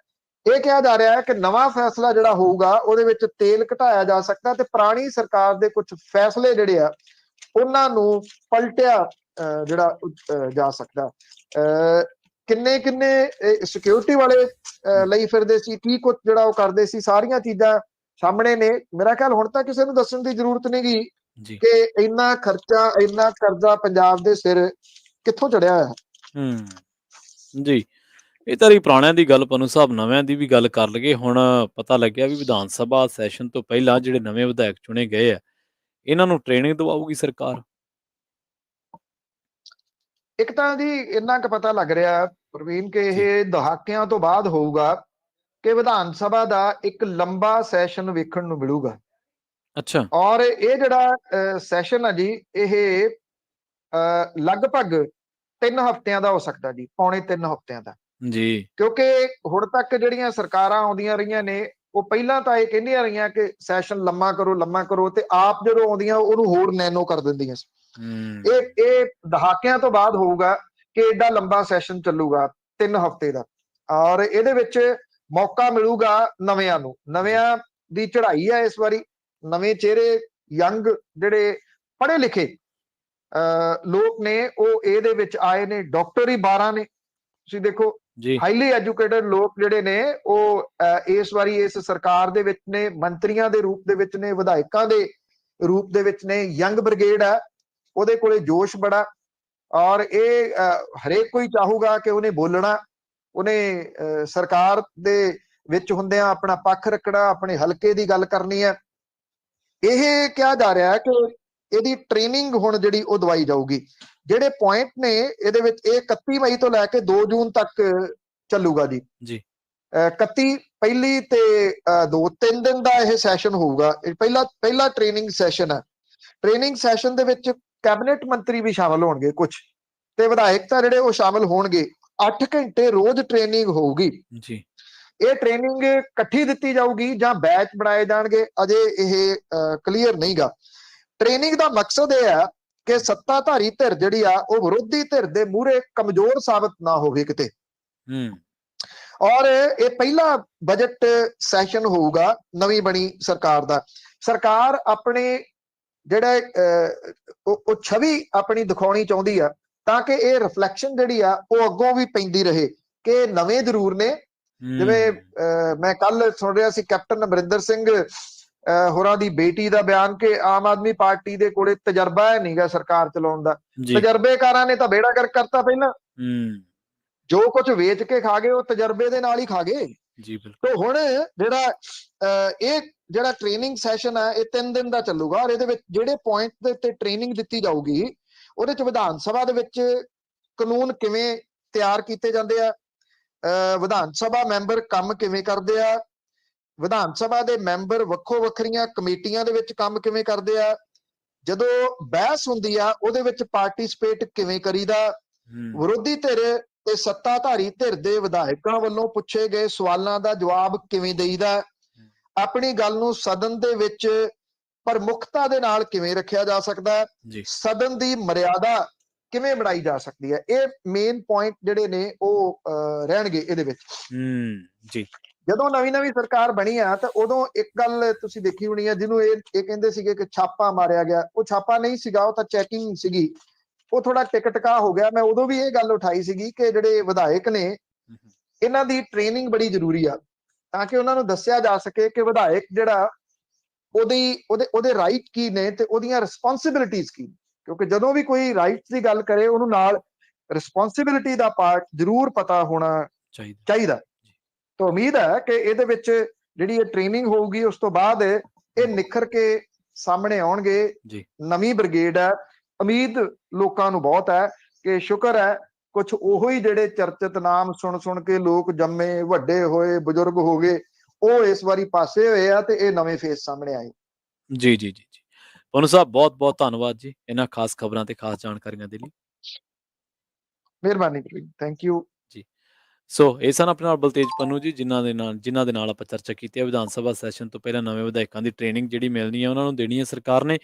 ਇਹ ਕਿਹਾ ਜਾ ਰਿਹਾ ਹੈ ਕਿ ਨਵਾਂ ਫੈਸਲਾ ਜਿਹੜਾ ਹੋਊਗਾ ਉਹਦੇ ਵਿੱਚ ਤੇਲ ਘਟਾਇਆ ਜਾ ਸਕਦਾ ਤੇ ਪੁਰਾਣੀ ਸਰਕਾਰ ਦੇ ਕੁਝ ਫੈਸਲੇ ਜਿਹੜੇ ਆ ਉਹਨਾਂ ਨੂੰ ਪਲਟਿਆ ਜਿਹੜਾ ਜਾ ਸਕਦਾ। ਕਿੰਨੇ ਸਿਕਿਉਰਿਟੀ ਵਾਲੇ ਲਈ ਫਿਰਦੇ ਸੀ, ਕੀ ਕੁਝ ਜਿਹੜਾ ਉਹ ਕਰਦੇ ਸੀ, ਸਾਰੀਆਂ ਚੀਜ਼ਾਂ ਸਾਹਮਣੇ ਨੇ। ਮੇਰਾ ਖਿਆਲ ਹੁਣ ਤਾਂ ਕਿਸੇ ਨੂੰ ਦੱਸਣ ਦੀ ਜ਼ਰੂਰਤ ਨਹੀਂ ਗੀ ਕਿ ਇੰਨਾ ਖਰਚਾ ਇੰਨਾ ਕਰਜ਼ਾ ਪੰਜਾਬ ਦੇ ਸਿਰ ਕਿੱਥੋਂ ਚੜਿਆ ਹੋਇਆ। ਜੀ ਇਹ ਤਾਂ ਰਹੀ ਪੁਰਾਣਿਆਂ ਦੀ ਗੱਲ, ਪਰ ਹਿਸਾਬ ਨਵਿਆਂ ਦੀ ਵੀ ਗੱਲ ਕਰ ਲਈਏ। ਹੁਣ ਪਤਾ ਲੱਗਿਆ ਵੀ ਵਿਧਾਨ ਸਭਾ ਸੈਸ਼ਨ ਤੋਂ ਪਹਿਲਾਂ ਜਿਹੜੇ ਨਵੇਂ ਵਿਧਾਇਕ ਚੁਣੇ ਗਏ ਆ ਇਹਨਾਂ ਨੂੰ ਟ੍ਰੇਨਿੰਗ ਦਵਾਊਗੀ ਸਰਕਾਰ। ਇੱਕ ਤਾਂ ਜੀ ਇੰਨਾ ਕੁ ਪਤਾ ਲੱਗ ਰਿਹਾ ਪ੍ਰਵੀਨ ਕਿ ਇਹ ਦਹਾਕਿਆਂ ਤੋਂ ਬਾਅਦ ਹੋਊਗਾ ਕਿ ਵਿਧਾਨ ਸਭਾ ਦਾ ਇੱਕ ਲੰਬਾ ਸੈਸ਼ਨ ਵੇਖਣ ਨੂੰ ਮਿਲੂਗਾ। ਅੱਛਾ। ਔਰ ਇਹ ਜਿਹੜਾ ਸੈਸ਼ਨ ਆ ਜੀ ਇਹ ਲਗਭਗ 3 ਹਫ਼ਤਿਆਂ ਦਾ ਹੋ ਸਕਦਾ ਜੀ, ਪੌਣੇ 3 ਹਫ਼ਤਿਆਂ ਦਾ ਜੀ। ਕਿਉਂਕਿ ਹੁਣ ਤੱਕ ਜਿਹੜੀਆਂ ਸਰਕਾਰਾਂ ਆਉਂਦੀਆਂ ਰਹੀਆਂ ਨੇ ਉਹ ਪਹਿਲਾਂ ਤਾਂ ਇਹ ਕਹਿੰਦੀਆਂ ਰਹੀਆਂ ਕਿ ਸੈਸ਼ਨ ਲੰਮਾ ਕਰੋ ਤੇ ਆਪ ਜਦੋਂ ਆਉਂਦੀਆਂ ਉਹਨੂੰ ਹੋਰ ਨੈਨੋ ਕਰ ਦਿੰਦੀਆਂ ਸੀ। ਇਹ ਦਹਾਕਿਆਂ ਤੋਂ ਬਾਅਦ ਹੋਊਗਾ ਕਿ ਏਡਾ ਲੰਬਾ ਸੈਸ਼ਨ ਚੱਲੂਗਾ 3 ਹਫ਼ਤੇ ਦਾ। ਔਰ ਇਹਦੇ ਵਿੱਚ ਮੌਕਾ ਮਿਲੂਗਾ ਨਵਿਆਂ ਨੂੰ। ਨਵਿਆਂ ਦੀ ਚੜ੍ਹਾਈ ਹੈ ਇਸ ਵਾਰੀ। ਨਵੇਂ ਚਿਹਰੇ, ਯੰਗ ਜਿਹੜੇ ਪੜ੍ਹੇ ਲਿਖੇ ਲੋਕ ਨੇ ਉਹ ਇਹਦੇ ਵਿੱਚ ਆਏ ਨੇ। ਡਾਕਟਰ ਹੀ 12 ਨੇ, ਤੁਸੀਂ ਦੇਖੋ ਹਾਈਲੀ ਐਜੂਕੇਟਡ ਲੋਕ ਜਿਹੜੇ ਨੇ ਉਹ ਇਸ ਵਾਰੀ ਇਸ ਸਰਕਾਰ ਦੇ ਵਿੱਚ ਨੇ, ਮੰਤਰੀਆਂ ਦੇ ਰੂਪ ਦੇ ਵਿੱਚ ਨੇ, ਵਿਧਾਇਕਾਂ ਦੇ ਰੂਪ ਦੇ ਵਿੱਚ ਨੇ। ਯੰਗ ਬ੍ਰਿਗੇਡ ਹੈ, ਉਹਦੇ ਕੋਲੇ ਜੋਸ਼ ਬੜਾ ਔਰ ਇਹ ਹਰੇਕ ਕੋਈ ਚਾਹੂਗਾ ਕਿ ਉਹਨੇ ਬੋਲਣਾ, ਉਹਨੇ ਸਰਕਾਰ ਦੇ ਵਿੱਚ ਹੁੰਦਿਆਂ ਆਪਣਾ ਪੱਖ ਰੱਖਣਾ, ਆਪਣੇ ਹਲਕੇ ਦੀ ਗੱਲ ਕਰਨੀ ਹੈ। ਇਹ ਕਿਹਾ ਜਾ ਰਿਹਾ ਹੈ ਕਿ ਇਹਦੀ ਟ੍ਰੇਨਿੰਗ ਹੁਣ ਜਿਹੜੀ ਉਹ ਦਵਾਈ ਜਾਊਗੀ। ਜਿਹੜੇ ਪੁਆਇੰਟ ਨੇ ਇਹਦੇ ਵਿੱਚ ਇਹ 31 ਮਈ ਤੋਂ ਲੈ ਕੇ 2 ਜੂਨ ਤੱਕ ਚੱਲੂਗਾ ਜੀ। 31 ਪਹਿਲੀ ਤੇ 2-3 ਦਿਨ ਦਾ ਇਹ ਸੈਸ਼ਨ ਹੋਊਗਾ। ਇਹ ਪਹਿਲਾ ਟ੍ਰੇਨਿੰਗ ਸੈਸ਼ਨ ਹੈ। ਟ੍ਰੇਨਿੰਗ ਸੈਸ਼ਨ ਦੇ ਵਿੱਚ ਕੈਬਨਿਟ ਮੰਤਰੀ ਵੀ ਸ਼ਾਮਲ ਹੋਣਗੇ ਕੁਝ, ਤੇ ਵਿਧਾਇਕ ਤਾਂ ਜਿਹੜੇ ਉਹ ਸ਼ਾਮਲ ਹੋਣਗੇ। 8 ਘੰਟੇ ਰੋਜ਼ ਟ੍ਰੇਨਿੰਗ ਹੋਊਗੀ ਜੀ। ਇਹ ਟ੍ਰੇਨਿੰਗ ਇਕੱਠੀ ਦਿੱਤੀ ਜਾਊਗੀ ਜਾਂ ਬੈਚ ਬਣਾਏ ਜਾਣਗੇ, ਅਜੇ ਇਹ ਕਲੀਅਰ ਨਹੀਂਗਾ। ਟ੍ਰੇਨਿੰਗ ਦਾ ਮਕਸਦ ਇਹ ਹੈ ਕਿ ਸੱਤਾਧਾਰੀ ਧਿਰ ਜਿਹੜੀ ਆ ਉਹ ਵਿਰੋਧੀ ਧਿਰ ਦੇ ਮੂਹਰੇ ਕਮਜ਼ੋਰ ਸਾਬਤ ਨਾ ਹੋਵੇ ਕਿਤੇ। ਹੂੰ ਔਰ ਇਹ ਪਹਿਲਾ ਬਜਟ ਸੈਸ਼ਨ ਹੋਊਗਾ ਨਵੀਂ ਬਣੀ ਸਰਕਾਰ ਦਾ। ਸਰਕਾਰ ਆਪਣੇ ਜਿਹੜਾ ਉਹ ਛਵੀ ਆਪਣੀ ਦਿਖਾਉਣੀ ਚਾਹੁੰਦੀ ਆ, ਤਾਂ ਕਿ ਇਹ ਰਿਫਲੈਕਸ਼ਨ ਜਿਹੜੀ ਆ ਉਹ ਅੱਗੋਂ ਵੀ ਪੈਂਦੀ ਰਹੇ ਕਿ ਨਵੇਂ ਜ਼ਰੂਰ ਨੇ। ਜਿਵੇਂ ਮੈਂ ਕੱਲ ਸੁਣ ਰਿਹਾ ਸੀ ਕੈਪਟਨ ਅਮਰਿੰਦਰ ਸਿੰਘ ਹੋਰਾਂ ਦੀ ਬੇਟੀ ਦਾ ਬਿਆਨ ਕਿ ਆਮ ਆਦਮੀ ਪਾਰਟੀ ਦੇ ਕੋਲੇ ਤਜਰਬਾ ਹੈ ਨਹੀਂਗਾ ਸਰਕਾਰ ਚਲਾਉਣ ਦਾ। ਤਜਰਬੇਕਾਰਾਂ ਨੇ ਤਾਂ ਬੇੜਾ ਗਰਕ ਕਰਤਾ ਪਹਿਲਾਂ। ਜੋ ਕੁਝ ਵੇਚ ਕੇ ਖਾ ਗਏ ਉਹ ਤਜਰਬੇ ਦੇ ਨਾਲ ਹੀ ਖਾ ਗਏ। ਤੇ ਹੁਣ ਇਹ ਜਿਹੜਾ ਟ੍ਰੇਨਿੰਗ ਸੈਸ਼ਨ ਹੈ ਇਹ 3 ਦਿਨ ਦਾ ਚੱਲੂਗਾ, ਔਰ ਇਹਦੇ ਵਿੱਚ ਜਿਹੜੇ ਪੁਆਇੰਟ ਦੇ ਉੱਤੇ ਟ੍ਰੇਨਿੰਗ ਦਿੱਤੀ ਜਾਊਗੀ ਉਹਦੇ ਚ ਵਿਧਾਨ ਸਭਾ ਦੇ ਵਿੱਚ ਕਾਨੂੰਨ ਕਿਵੇਂ ਤਿਆਰ ਕੀਤੇ ਜਾਂਦੇ ਆ, ਵਿਧਾਨ ਸਭਾ ਮੈਂਬਰ ਕੰਮ ਕਿਵੇਂ ਕਰਦੇ ਆ, ਵਿਧਾਨ ਸਭਾ ਦੇ ਮੈਂਬਰ ਵੱਖੋ ਵੱਖਰੀਆਂ ਕਮੇਟੀਆਂ ਦੇ ਵਿੱਚ ਕੰਮ ਕਿਵੇਂ ਕਰਦੇ ਆ, ਜਦੋਂ ਬਹਿਸ ਹੁੰਦੀ ਆ ਉਹਦੇ ਵਿੱਚ ਪਾਰਟਿਸਿਪੇਟ ਕਿਵੇਂ ਕਰੀਦਾ, ਵਿਰੋਧੀ ਧਿਰ ਤੇ ਸੱਤਾਧਾਰੀ ਧਿਰ ਦੇ ਵਿਧਾਇਕਾਂ ਵੱਲੋਂ ਪੁੱਛੇ ਗਏ ਸਵਾਲਾਂ ਦਾ ਜਵਾਬ ਕਿਵੇਂ ਦੇਈਦਾ, ਆਪਣੀ ਗੱਲ ਨੂੰ ਸਦਨ ਦੇ ਵਿੱਚ ਪ੍ਰਮੁੱਖਤਾ ਦੇ ਨਾਲ ਕਿਵੇਂ ਰੱਖਿਆ ਜਾ ਸਕਦਾ, ਸਦਨ ਦੀ ਮਰਿਆਦਾ ਕਿਵੇਂ ਬਣਾਈ ਜਾ ਸਕਦੀ ਹੈ। ਇਹ ਮੇਨ ਪੁਆਇੰਟ ਜਿਹੜੇ ਨੇ ਉਹ ਰਹਿਣਗੇ ਇਹਦੇ ਵਿੱਚ। ਜੀ ਜਦੋਂ ਨਵੀਂ ਸਰਕਾਰ ਬਣੀ ਆ ਤਾਂ ਉਦੋਂ ਇੱਕ ਗੱਲ ਤੁਸੀਂ ਦੇਖੀ ਹੋਣੀ ਆ, ਜਿਹਨੂੰ ਇਹ ਕਹਿੰਦੇ ਸੀਗੇ ਕਿ ਛਾਪਾ ਮਾਰਿਆ ਗਿਆ। ਉਹ ਛਾਪਾ ਨਹੀਂ ਸੀਗਾ, ਉਹ ਤਾਂ ਚੈਕਿੰਗ ਸੀਗੀ। ਉਹ ਥੋੜਾ ਟਿਕਟਕਾ ਹੋ ਗਿਆ। ਮੈਂ ਉਦੋਂ ਵੀ ਇਹ ਗੱਲ ਉਠਾਈ ਸੀਗੀ ਕਿ ਜਿਹੜੇ ਵਿਧਾਇਕ ਨੇ ਇਹਨਾਂ ਦੀ ਟ੍ਰੇਨਿੰਗ ਬੜੀ ਜ਼ਰੂਰੀ ਆ, ਤਾਂ ਕਿ ਉਹਨਾਂ ਨੂੰ ਦੱਸਿਆ ਜਾ ਸਕੇ ਕਿ ਵਿਧਾਇਕ ਜਿਹੜਾ ਉਹਦੇ ਰਾਈਟ ਕੀ ਨੇ ਤੇ ਉਹਦੀਆਂ ਰਿਸਪੌਂਸਿਬਿਲਿਟੀਆਂ ਕੀ ਨੇ। ਕਿਉਂਕਿ ਜਦੋਂ ਵੀ ਕੋਈ ਰਾਈਟਸ ਦੀ ਗੱਲ ਕਰੇ ਉਹਨੂੰ ਨਾਲ ਰਿਸਪੌਂਸਿਬਿਲਿਟੀ ਦਾ ਪਾਰਟ ਜ਼ਰੂਰ ਪਤਾ ਹੋਣਾ ਚਾਹੀਦਾ। ਤਾਂ ਉਮੀਦ ਹੈ ਕਿ ਇਹਦੇ ਵਿੱਚ ਜਿਹੜੀ ਇਹ ਟ੍ਰੇਨਿੰਗ ਹੋਊਗੀ ਉਸ ਤੋਂ ਬਾਅਦ ਇਹ ਨਿਖਰ ਕੇ ਸਾਹਮਣੇ ਆਉਣਗੇ। ਨਵੀਂ ਬ੍ਰਿਗੇਡ ਹੈ, ਉਮੀਦ ਲੋਕਾਂ ਨੂੰ ਬਹੁਤ ਹੈ ਕਿ ਸ਼ੁਕਰ ਹੈ ਕੁਝ ਉਹੋ ਹੀ ਜਿਹੜੇ ਚਰਚਿਤ ਨਾਮ ਸੁਣ ਕੇ ਲੋਕ ਜੰਮੇ ਵੱਡੇ ਹੋਏ ਬਜ਼ੁਰਗ ਹੋ ਗਏ ਉਹ ਇਸ ਵਾਰੀ ਪਾਸੇ ਹੋਏ ਆ ਤੇ ਇਹ ਨਵੇਂ ਫੇਸ ਸਾਹਮਣੇ ਆਏ। ਜੀ ਪਨੂ ਸਾਹਿਬ ਬਹੁਤ ਬਹੁਤ ਧੰਨਵਾਦ ਜੀ ਇਹਨਾਂ ਖਾਸ ਖਬਰਾਂ ਤੇ ਖਾਸ ਜਾਣਕਾਰੀਆਂ ਦੇ ਲਈ। ਮਿਹਰਬਾਨੀ, ਥੈਂਕ ਯੂ ਜੀ। ਸੋ ਇਹ ਸਨ ਆਪਣੇ ਨਾਲ ਬਲਤੇਜ ਪੰਨੂ ਜੀ, ਜਿਨ੍ਹਾਂ ਦੇ ਨਾਲ ਆਪਾਂ ਚਰਚਾ ਕੀਤੀ ਹੈ ਵਿਧਾਨ ਸਭਾ ਸੈਸ਼ਨ ਤੋਂ ਪਹਿਲਾਂ ਨਵੇਂ ਵਿਧਾਇਕਾਂ ਦੀ ਟ੍ਰੇਨਿੰਗ ਜਿਹੜੀ ਮਿਲਣੀ ਹੈ ਉਹਨਾਂ ਨੂੰ ਦੇਣੀ ਹੈ ਸਰਕਾਰ ਨੇ,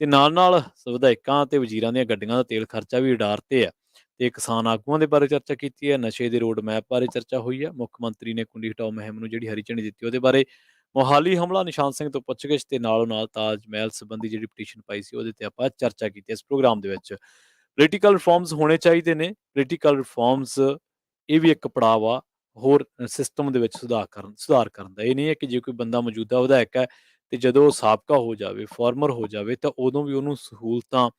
ਤੇ ਨਾਲ ਵਿਧਾਇਕਾਂ ਤੇ ਵਜ਼ੀਰਾਂ ਦੀਆਂ ਗੱਡੀਆਂ ਦਾ ਤੇਲ ਖਰਚਾ ਵੀ ਉਡਾਰਤੇ ਆ, ਤੇ ਕਿਸਾਨ ਆਗੂਆਂ ਦੇ ਬਾਰੇ ਚਰਚਾ ਕੀਤੀ ਹੈ, ਨਸ਼ੇ ਦੇ ਰੋਡ ਮੈਪ ਬਾਰੇ ਚਰਚਾ ਹੋਈ ਹੈ, ਮੁੱਖ ਮੰਤਰੀ ਨੇ ਕੁੰਡੀ ਹਟਾਓ ਮੁਹਿੰਮ ਨੂੰ ਜਿਹੜੀ ਹਰੀ ਝੰਡੀ ਦਿੱਤੀ ਉਹਦੇ ਬਾਰੇ, ਮੋਹਾਲੀ ਹਮਲਾ ਨਿਸ਼ਾਨ ਸਿੰਘ ਤੋਂ ਪੁੱਛਗਿੱਛ ਤੇ ਨਾਲ ਤਾਜ ਮਹਿਲ ਸੰਬੰਧੀ ਜਿਹੜੀ ਪਟੀਸ਼ਨ ਪਾਈ ਸੀ ਉਹਦੇ ਤੇ ਆਪਾਂ ਚਰਚਾ ਕੀਤੀ ਇਸ ਪ੍ਰੋਗਰਾਮ ਦੇ ਵਿੱਚ। ਪੋਲੀਟੀਕਲ ਰਿਫਾਰਮਸ ਹੋਣੇ ਚਾਹੀਦੇ ਨੇ, ਪੋਲੀਟੀਕਲ ਰਿਫਾਰਮਸ ਇਹ ਵੀ ਇੱਕ ਪੜਾਅ ਆ ਹੋਰ ਸਿਸਟਮ ਦੇ ਵਿੱਚ ਸੁਧਾਰ ਕਰਨ ਦਾ। ਇਹ ਨਹੀਂ ਹੈ ਕਿ ਜੇ ਕੋਈ ਬੰਦਾ ਮੌਜੂਦਾ ਵਿਧਾਇਕ ਹੈ ਤੇ ਜਦੋਂ ਉਹ ਸਾਬਕਾ ਹੋ ਜਾਵੇ, ਫਾਰਮਰ ਹੋ ਜਾਵੇ, ਤਾਂ ਉਦੋਂ ਵੀ ਉਹਨੂੰ ਸਹੂਲਤਾਂ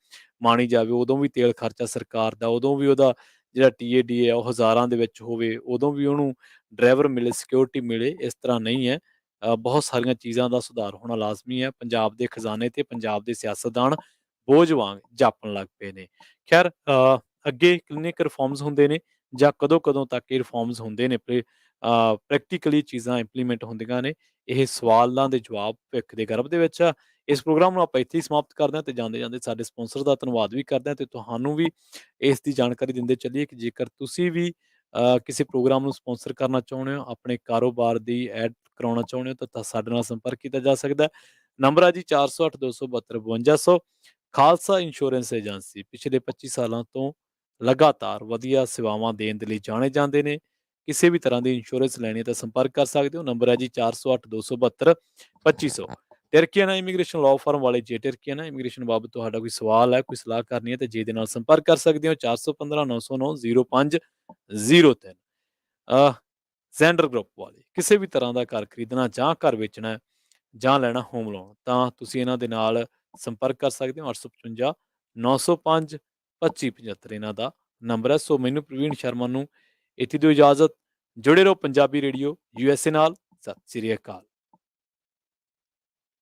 ਮਾਣੀ ਜਾਵੇ, ਉਦੋਂ ਵੀ ਤੇਲ ਖਰਚਾ ਸਰਕਾਰ ਦਾ, ਉਦੋਂ ਵੀ ਉਹਦਾ ਜਿਹੜਾ TADA ਹੈ ਉਹ ਹਜ਼ਾਰਾਂ ਦੇ ਵਿੱਚ ਹੋਵੇ, ਉਦੋਂ ਵੀ ਉਹਨੂੰ ਡਰਾਈਵਰ ਮਿਲੇ, ਸਿਕਿਉਰਿਟੀ ਮਿਲੇ। ਇਸ ਤਰ੍ਹਾਂ ਨਹੀਂ ਹੈ। ਬਹੁਤ ਸਾਰੀਆਂ ਚੀਜ਼ਾਂ ਦਾ ਸੁਧਾਰ ਹੋਣਾ ਲਾਜ਼ਮੀ ਹੈ। ਪੰਜਾਬ ਦੇ ਖਜ਼ਾਨੇ ਤੇ ਪੰਜਾਬ ਦੇ ਸਿਆਸਤਦਾਨ ਬੋਝ ਵਾਂਗ ਜਾਪਣ ਲੱਗ ਪਏ ਨੇ। ਖੈਰ ਅੱਗੇ ਕਿੰਨੇ ਕੁ ਰਿਫਾਰਮਸ ਹੁੰਦੇ ਨੇ ਜਾਂ ਕਦੋਂ ਤੱਕ ਇਹ ਰਿਫਾਰਮਸ ਹੁੰਦੇ ਨੇ, ਪ੍ਰੈਕਟੀਕਲੀ ਚੀਜ਼ਾਂ ਇੰਪਲੀਮੈਂਟ ਹੁੰਦੀਆਂ ਨੇ, ਇਹ ਸਵਾਲਾਂ ਦੇ ਜਵਾਬ ਭਵਿੱਖ ਦੇ ਗਰਭ ਦੇ ਵਿੱਚ ਆ। ਇਸ ਪ੍ਰੋਗਰਾਮ ਨੂੰ ਆਪਾਂ ਇੱਥੇ ਹੀ ਸਮਾਪਤ ਕਰਦੇ ਹਾਂ ਤੇ ਜਾਂਦੇ ਸਾਡੇ ਸਪਾਂਸਰ ਦਾ ਧੰਨਵਾਦ ਵੀ ਕਰਦੇ ਹਾਂ ਤੇ ਤੁਹਾਨੂੰ ਵੀ ਇਸ ਦੀ ਜਾਣਕਾਰੀ ਦਿੰਦੇ ਚੱਲੀਏ ਕਿ ਜੇਕਰ ਤੁਸੀਂ ਵੀ ਕਿਸੇ ਪ੍ਰੋਗਰਾਮ ਨੂੰ ਸਪਾਂਸਰ ਕਰਨਾ ਚਾਹੁੰਦੇ ਹੋ, ਆਪਣੇ ਕਾਰੋਬਾਰ ਦੀ ਐਡ ਕਰਾਉਣਾ ਚਾਹੁੰਦੇ ਹੋ, ਤਾਂ ਸਾਡੇ ਨਾਲ ਸੰਪਰਕ ਕੀਤਾ ਜਾ ਸਕਦਾ ਹੈ। ਨੰਬਰ ਹੈ ਜੀ 408 272 5200। ਖਾਲਸਾ ਇੰਸ਼ੋਰੈਂਸ ਏਜੰਸੀ ਪਿਛਲੇ 25 ਸਾਲਾਂ ਤੋਂ ਲਗਾਤਾਰ ਵਧੀਆ ਸੇਵਾਵਾਂ ਦੇਣ ਦੇ ਲਈ ਜਾਣੇ ਜਾਂਦੇ ਨੇ। ਕਿਸੇ ਵੀ ਤਰ੍ਹਾਂ ਦੀ ਇੰਸ਼ੋਰੈਂਸ ਲੈਣੀ ਤਾਂ ਸੰਪਰਕ ਕਰ ਸਕਦੇ ਹੋ। ਨੰਬਰ ਹੈ ਜੀ 408 272 2500। ਟਰਕੀਆਨਾ ਇਮੀਗ੍ਰੇਸ਼ਨ ਲਾਅ ਫਰਮ ਵਾਲੇ ਜੇ ਟਰਕੀਆਨਾ ਇਮੀਗ੍ਰੇਸ਼ਨ ਬਾਬਤ ਤੁਹਾਡਾ ਕੋਈ ਸਵਾਲ ਹੈ, ਕੋਈ ਸਲਾਹ ਕਰਨੀ ਹੈ ਤੇ ਜੇ ਦੇ ਨਾਲ ਸੰਪਰਕ ਕਰ ਸਕਦੇ ਹੋ 415 909 0503। ਜ਼ੈਂਡਰ ਗਰੁੱਪ ਵਾਲੇ ਕਿਸੇ ਵੀ ਤਰ੍ਹਾਂ ਦਾ ਘਰ ਖਰੀਦਣਾ ਜਾਂ ਘਰ ਵੇਚਣਾ ਜਾਂ ਲੈਣਾ ਹੋਮ ਲੋਨ, ਤਾਂ ਤੁਸੀਂ ਇਹਨਾਂ ਦੇ ਨਾਲ ਸੰਪਰਕ ਕਰ ਸਕਦੇ ਹੋ। 855 905 2575 ਇਹਨਾਂ ਦਾ ਨੰਬਰ ਹੈ। ਸੋ ਮੈਨੂੰ ਪ੍ਰਵੀਨ ਸ਼ਰਮਾ ਨੂੰ ਇੱਥੇ ਦਿਓ ਇਜਾਜ਼ਤ। ਜੁੜੇ ਰਹੋ ਪੰਜਾਬੀ ਰੇਡੀਓ USA ਨਾਲ। ਸਤਿ ਸ੍ਰੀ ਅਕਾਲ।